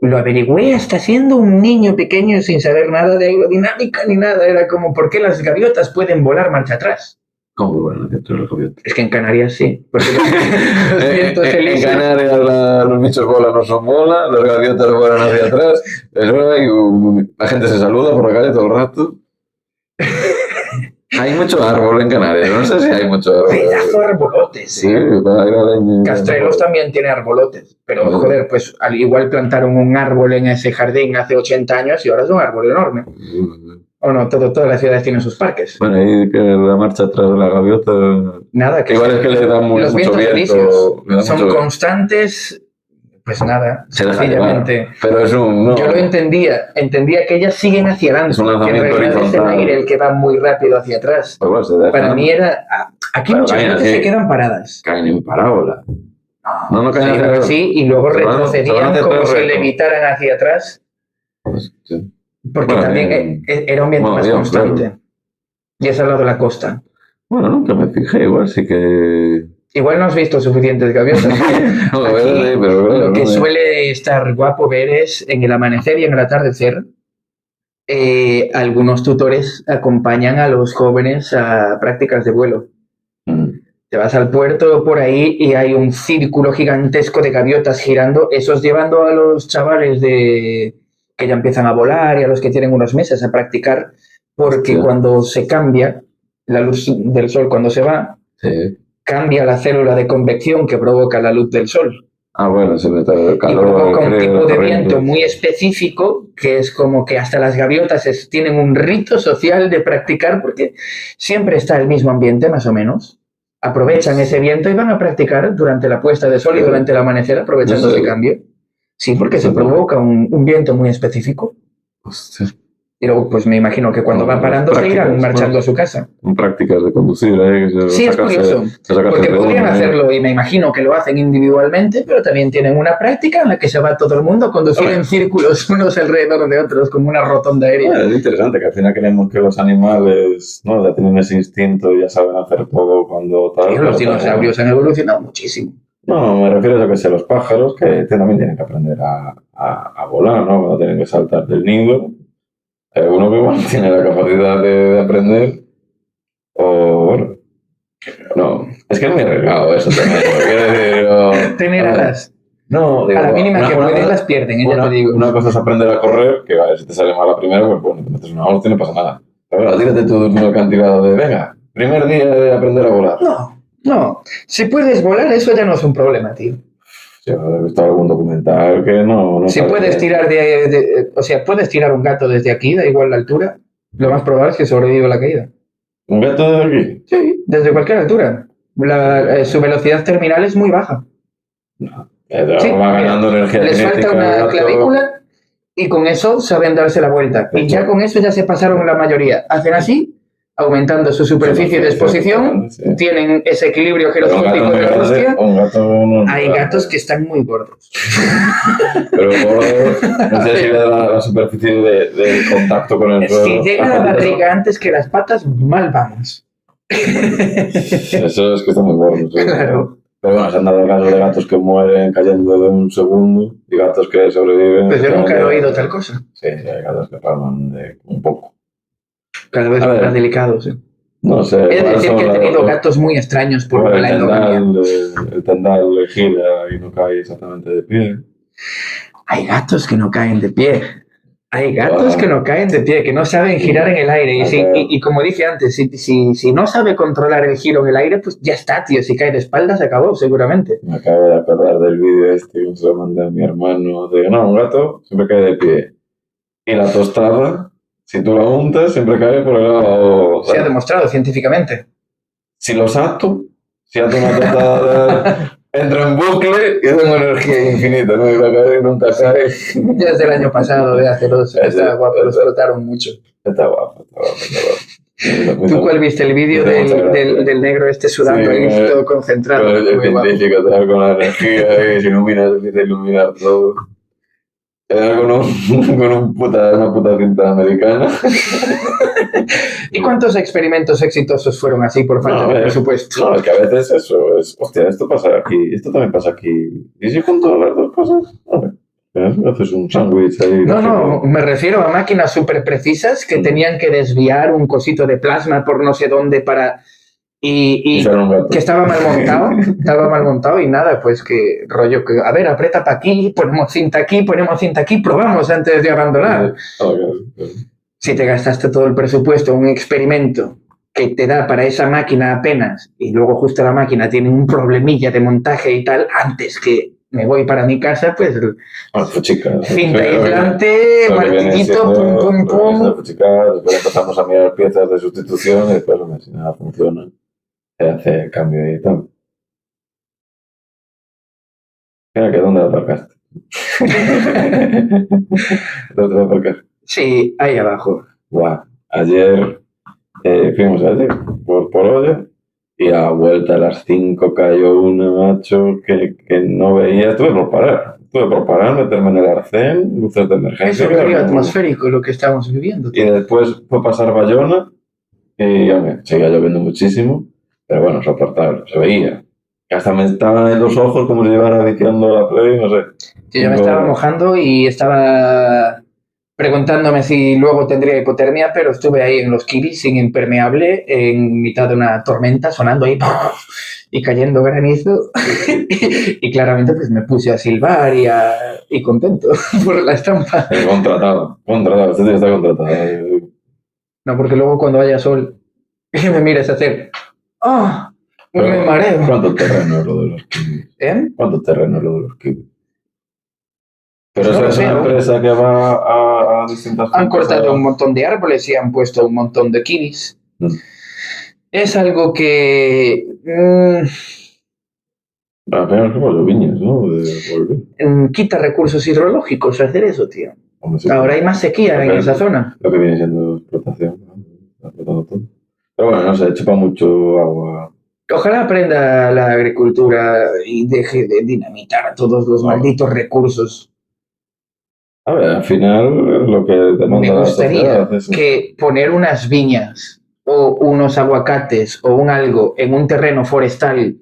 Lo averigüé hasta siendo un niño pequeño sin saber nada de aerodinámica ni nada. Era como, ¿por qué las gaviotas pueden volar marcha atrás? ¿Cómo que bueno, dentro de los gaviotas? Es que en Canarias sí. Porque los vientos en Canarias los bichos volan no son bola, los gaviotas vuelan hacia atrás. Eso hay la gente se saluda por la calle todo el rato. Hay mucho árbol en Canarias, no sé si hay mucho árbol. Pedazo de arbolotes. Sí, para ir a leña. Castrelos también tiene arbolotes, pero joder, pues al igual plantaron un árbol en ese jardín hace 80 años y ahora es un árbol enorme. O no, todas las ciudades tienen sus parques. Bueno, ahí que la marcha atrás de la gaviota... Nada, que igual es que le da los mucho vientos viento. son constantes, pues nada, sencillamente. Pero es un... No, yo lo entendía que ellas siguen hacia adelante. Es un lanzamiento que en realidad es el aire el que va muy rápido hacia atrás. Pues bueno, se deja, para mí era... Aquí pero muchas veces se quedan paradas. Caen en parábola. No caen sí, hacia sí, y luego retrocedían como si levitaran hacia atrás. Pues, sí. Porque bueno, también era un viento más constante. Claro. Y es al lado de la costa. Bueno, nunca me fijé, igual sí que... Igual no has visto suficientes gaviotas. No, aquí, pero claro, lo que suele estar guapo ver es en el amanecer y en el atardecer. Algunos tutores acompañan a los jóvenes a prácticas de vuelo. Te vas al puerto por ahí y hay un círculo gigantesco de gaviotas girando, esos llevando a los chavales que ya empiezan a volar y a los que tienen unos meses a practicar, porque cuando se cambia la luz del sol, cuando se va, cambia la célula de convección que provoca la luz del sol. Bueno, se mete el calor. Y provoca un tipo de viento muy específico que es como que hasta las gaviotas tienen un rito social de practicar porque siempre está el mismo ambiente, más o menos. Aprovechan ese viento y van a practicar durante la puesta de sol y durante el amanecer aprovechando ese cambio. Sí, porque se provoca un viento muy específico. Hostia. Y luego, pues me imagino que cuando va parando se irán marchando a su casa. Prácticas de conducir, sí, es curioso. Porque podrían hacerlo, y me imagino que lo hacen individualmente, pero también tienen una práctica en la que se va todo el mundo a conducir en círculos unos alrededor de otros, como una rotonda aérea. Es interesante que al final queremos que los animales ya tienen ese instinto y ya saben hacer todo cuando tal. Sí, los dinosaurios han evolucionado muchísimo. No, me refiero a que sé, los pájaros que también tienen que aprender a volar, ¿no? Cuando tienen que saltar del nido. Uno que igual tiene la capacidad de aprender, o bueno, no, es que es muy arriesgado eso también. Quiero decir, tener alas. No, digo, a la mínima que pueden las pierden, ya te digo. Una cosa es aprender a correr, que vale, si te sale mal la primera, pues bueno, te metes una hostia y no pasa nada. Pero bueno, tírate tú una acantilado de, venga, primer día de aprender a volar. No, si puedes volar, eso ya no es un problema, tío. He visto algún documental que no si puedes tirar o sea, puedes tirar un gato desde aquí, da igual la altura, lo más probable es que sobreviva la caída. ¿Un gato desde aquí? Sí, desde cualquier altura. Su velocidad terminal es muy baja. No, va ganando energía. Les falta una clavícula y con eso saben darse la vuelta. Y ya con eso ya se pasaron la mayoría. Hacen así, aumentando su superficie de exposición, tienen ese equilibrio giroscópico de la hostia. Hay gatos que están muy gordos. Pero gordos, no sé si le da la superficie de contacto con el suelo. Si llega la barriga antes que las patas, mal vamos. Eso es que están muy gordos. Claro. Pero bueno, se han dado casos de gatos que mueren cayendo de un segundo y gatos que sobreviven. Pues yo nunca he oído tal cosa. Sí, hay gatos que palman de un poco. Cada vez más delicados, ¿eh? No sé. Es decir, que he tenido gatos muy extraños por la endogamia. El tendal le gira y no cae exactamente de pie. Hay gatos que no caen de pie. Hay gatos que no caen de pie, que no saben girar en el aire. Y como dije antes, si no sabe controlar el giro en el aire, pues ya está, tío. Si cae de espaldas, se acabó, seguramente. Me acabo de acordar del vídeo que se lo mandé a mi hermano. Un gato siempre cae de pie. Y la tostada Si tú la untas, siempre cae por el lado... Se ha demostrado científicamente. Si los ato, si ato una totada, entra en bucle y tengo energía infinita, no iba a caer y nunca cae. Ya es del año pasado, de hace 2, está guapo, lo explotaron mucho. Está guapo. ¿Tú cuál viste? El vídeo del negro este sudando ahí, todo concentrado. El científico te da con la energía y se ilumina, se empieza a iluminar todo. Con una puta cinta americana. ¿Y cuántos experimentos exitosos fueron así por falta de presupuesto? No, es que a veces eso es, hostia, esto pasa aquí, esto también pasa aquí. ¿Y si junto las dos cosas? Haces un sándwich ahí. No, me refiero a máquinas súper precisas que tenían que desviar un cosito de plasma por no sé dónde para... Y que estaba mal montado y nada, pues que rollo que, a ver, aprieta para aquí, ponemos cinta aquí, probamos antes de abandonar. Si te gastaste todo el presupuesto en un experimento que te da para esa máquina apenas y luego justo la máquina tiene un problemilla de montaje y tal, antes que me voy para mi casa, pues cinta aislante, martillito, pum. Después empezamos a mirar piezas de sustitución y después, si nada funciona, se hace el cambio y tal. Mira que ¿dónde la aparcaste? ¿Dónde la aparcaste? Sí, ahí abajo. Wow. Ayer fuimos allí por Olla y a vuelta a las 5 cayó una, macho, que no veía. Estuve por parar, meterme en el arcén, luces de emergencia. Es un frío atmosférico lo que estamos viviendo. Y después fue pasar Bayona y seguía lloviendo muchísimo, pero bueno, soportable, se veía. Que hasta me estaban en los ojos como si llevara viciando la play, no sé. Sí, yo me estaba mojando y estaba preguntándome si luego tendría hipotermia, pero estuve ahí en los kibis sin impermeable en mitad de una tormenta sonando ahí y cayendo granizo y claramente pues me puse a silbar y contento por la estampa. Contratado, este tío está contratado. No, porque luego cuando haya sol y me mires a hacer me mareo. ¿Cuánto terreno es lo de los kibis? ¿Cuánto terreno es lo de los kibis? Pero no es una empresa que va a distintas... Han cortado un montón de árboles y han puesto un montón de kibis. Es algo que... Al final es como los viñas, ¿no? Quita recursos hidrológicos hacer eso, tío. Ahora hay más sequía en esa zona. Lo que viene siendo explotación, ¿no? Pero bueno, no sé, chupa mucho agua. Ojalá aprenda la agricultura y deje de dinamitar todos los malditos recursos. A ver, al final lo que demanda me gustaría que poner unas viñas o unos aguacates o un algo en un terreno forestal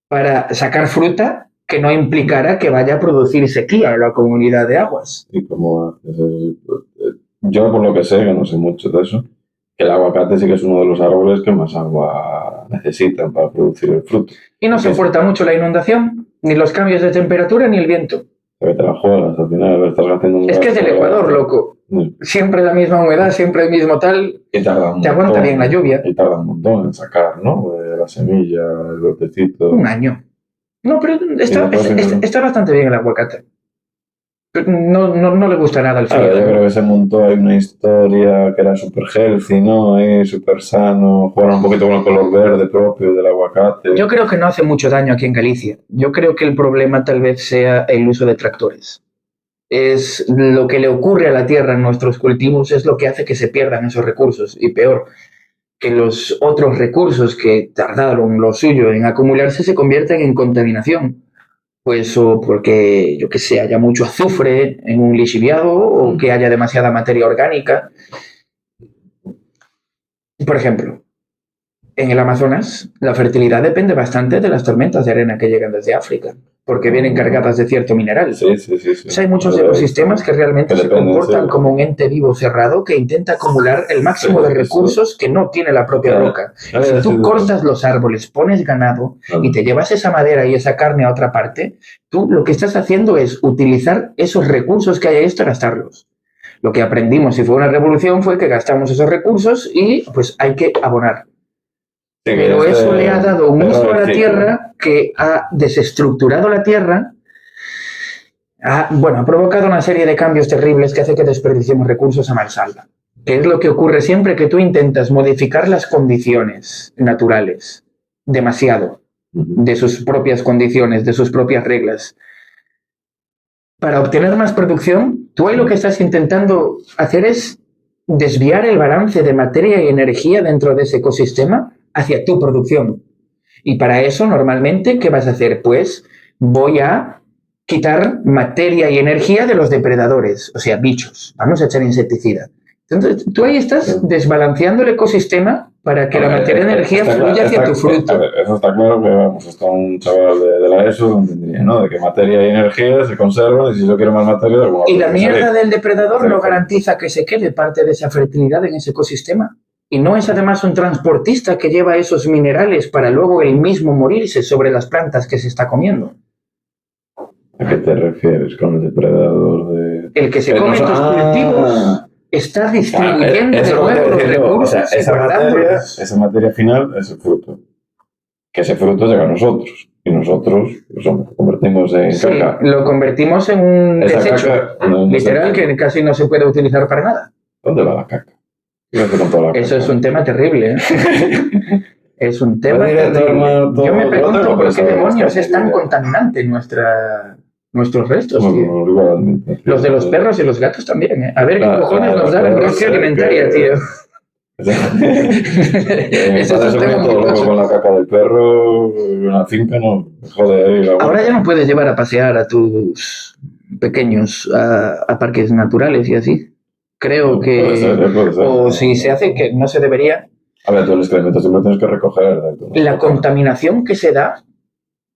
para sacar fruta que no implicara que vaya a producir sequía en la comunidad de aguas. ¿Y cómo haces? Yo, por lo que sé, que no sé mucho de eso, que el aguacate sí que es uno de los árboles que más agua necesitan para producir el fruto. Y no soporta mucho la inundación, ni los cambios de temperatura, ni el viento. Que te la juegas, al final estás haciendo un... Es que es del Ecuador, loco. Siempre la misma humedad, siempre el mismo tal. Y tarda un te montón, aguanta bien la lluvia. Y tarda un montón en sacar, ¿no? La semilla, el brotecito. Un año. No, pero está bastante bien el aguacate. No le gusta nada al frío. Yo creo que se montó ahí una historia que era súper healthy, ¿no? Ahí súper sano, jugaron un poquito con el color verde propio del aguacate. Yo creo que no hace mucho daño aquí en Galicia. Yo creo que el problema tal vez sea el uso de tractores. Es lo que le ocurre a la tierra en nuestros cultivos, es lo que hace que se pierdan esos recursos. Y peor, que los otros recursos que tardaron lo suyo en acumularse se convierten en contaminación. Pues o porque, yo que sé, haya mucho azufre en un lixiviado o que haya demasiada materia orgánica. Por ejemplo, en el Amazonas, la fertilidad depende bastante de las tormentas de arena que llegan desde África, porque vienen cargadas de cierto mineral. Sí. O sea, hay muchos ecosistemas que realmente se comportan como un ente vivo cerrado que intenta acumular el máximo de recursos que no tiene la propia roca. Si tú cortas los árboles, pones ganado y te llevas esa madera y esa carne a otra parte, tú lo que estás haciendo es utilizar esos recursos que hay ahí hasta gastarlos. Lo que aprendimos, si fue una revolución, fue que gastamos esos recursos y pues hay que abonar. Pero eso le ha dado un uso a la tierra que ha desestructurado la tierra, ha provocado una serie de cambios terribles que hace que desperdiciemos recursos a mansalva. que es lo que ocurre siempre que tú intentas modificar las condiciones naturales demasiado, de sus propias condiciones, de sus propias reglas. Para obtener más producción, tú ahí lo que estás intentando hacer es desviar el balance de materia y energía dentro de ese ecosistema hacia tu producción. Y para eso, normalmente, ¿qué vas a hacer? Pues voy a quitar materia y energía de los depredadores, o sea, bichos. Vamos a echar insecticida. Entonces, tú ahí estás desbalanceando el ecosistema para que la materia y energía fluya hacia tu fruto. Eso está claro que, vamos, está un chaval de la ESO, lo entendería, ¿no? De que materia y energía se conservan y si yo quiero más materia... Y la mierda del depredador no garantiza que se quede parte de esa fertilidad en ese ecosistema. Y no es además un transportista que lleva esos minerales para luego él mismo morirse sobre las plantas que se está comiendo. ¿A qué te refieres con el depredador de...? El que se come tus cultivos está distribuyendo de nuevo los recursos. O sea, esa materia final es el fruto. Que ese fruto llega a nosotros. Y nosotros lo convertimos en caca. Lo convertimos en un desecho. Caca, literal, que casi no se puede utilizar para nada. ¿Dónde va la caca? Eso es un tema terrible, ¿eh? Es un tema terrible. Yo me pregunto por qué demonios es tan contaminante nuestros restos, tío. Los de los perros y los gatos también, ¿eh? A ver qué cojones nos da la industria alimentaria, tío. Eso es un tema muy loco con la caca del perro en una finca, no. Joder, ahora ya no puedes llevar a pasear a tus pequeños a parques naturales y así. Creo que... Puede ser. O si se hace, que no se debería. A ver, tú el excremento siempre tienes que recoger. La contaminación que se da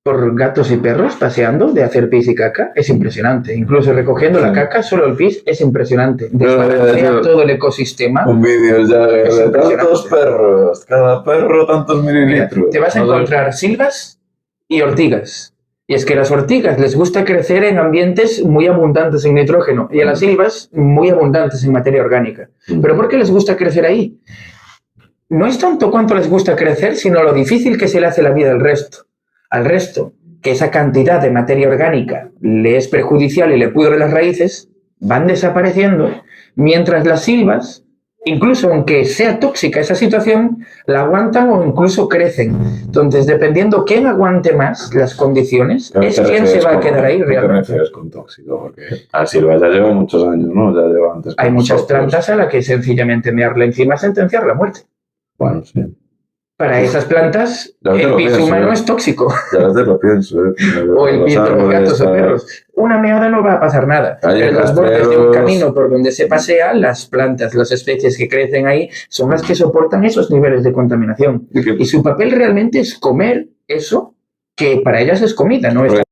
por gatos y perros paseando de hacer pis y caca es impresionante. Incluso recogiendo la caca, solo el pis es impresionante. Desbalancea todo el ecosistema. Un vídeo ya de tantos perros, cada perro tantos mililitros. Te vas a encontrar silvas y ortigas. Y es que a las ortigas les gusta crecer en ambientes muy abundantes en nitrógeno y a las silvas muy abundantes en materia orgánica. ¿Pero por qué les gusta crecer ahí? No es tanto cuánto les gusta crecer, sino lo difícil que se le hace la vida al resto, que esa cantidad de materia orgánica le es perjudicial y le pudre las raíces, van desapareciendo, mientras las silvas, incluso aunque sea tóxica esa situación, la aguantan o incluso crecen. Entonces, dependiendo quién aguante más las condiciones, es quien se va a quedar ahí realmente. ¿Qué te refieres con tóxico? Porque la silva ya lleva muchos años, ¿no? Ya lleva antes. Hay muchas plantas a las que sencillamente mearle encima es sentenciar la muerte. Bueno, sí. Para esas plantas, el pis humano es tóxico. Ya te lo pienso. O el pis de los gatos o perros. Una meada no va a pasar nada. En los bordes de un camino por donde se pasea, las plantas, las especies que crecen ahí, son las que soportan esos niveles de contaminación. Y su papel realmente es comer eso que para ellas es comida, no es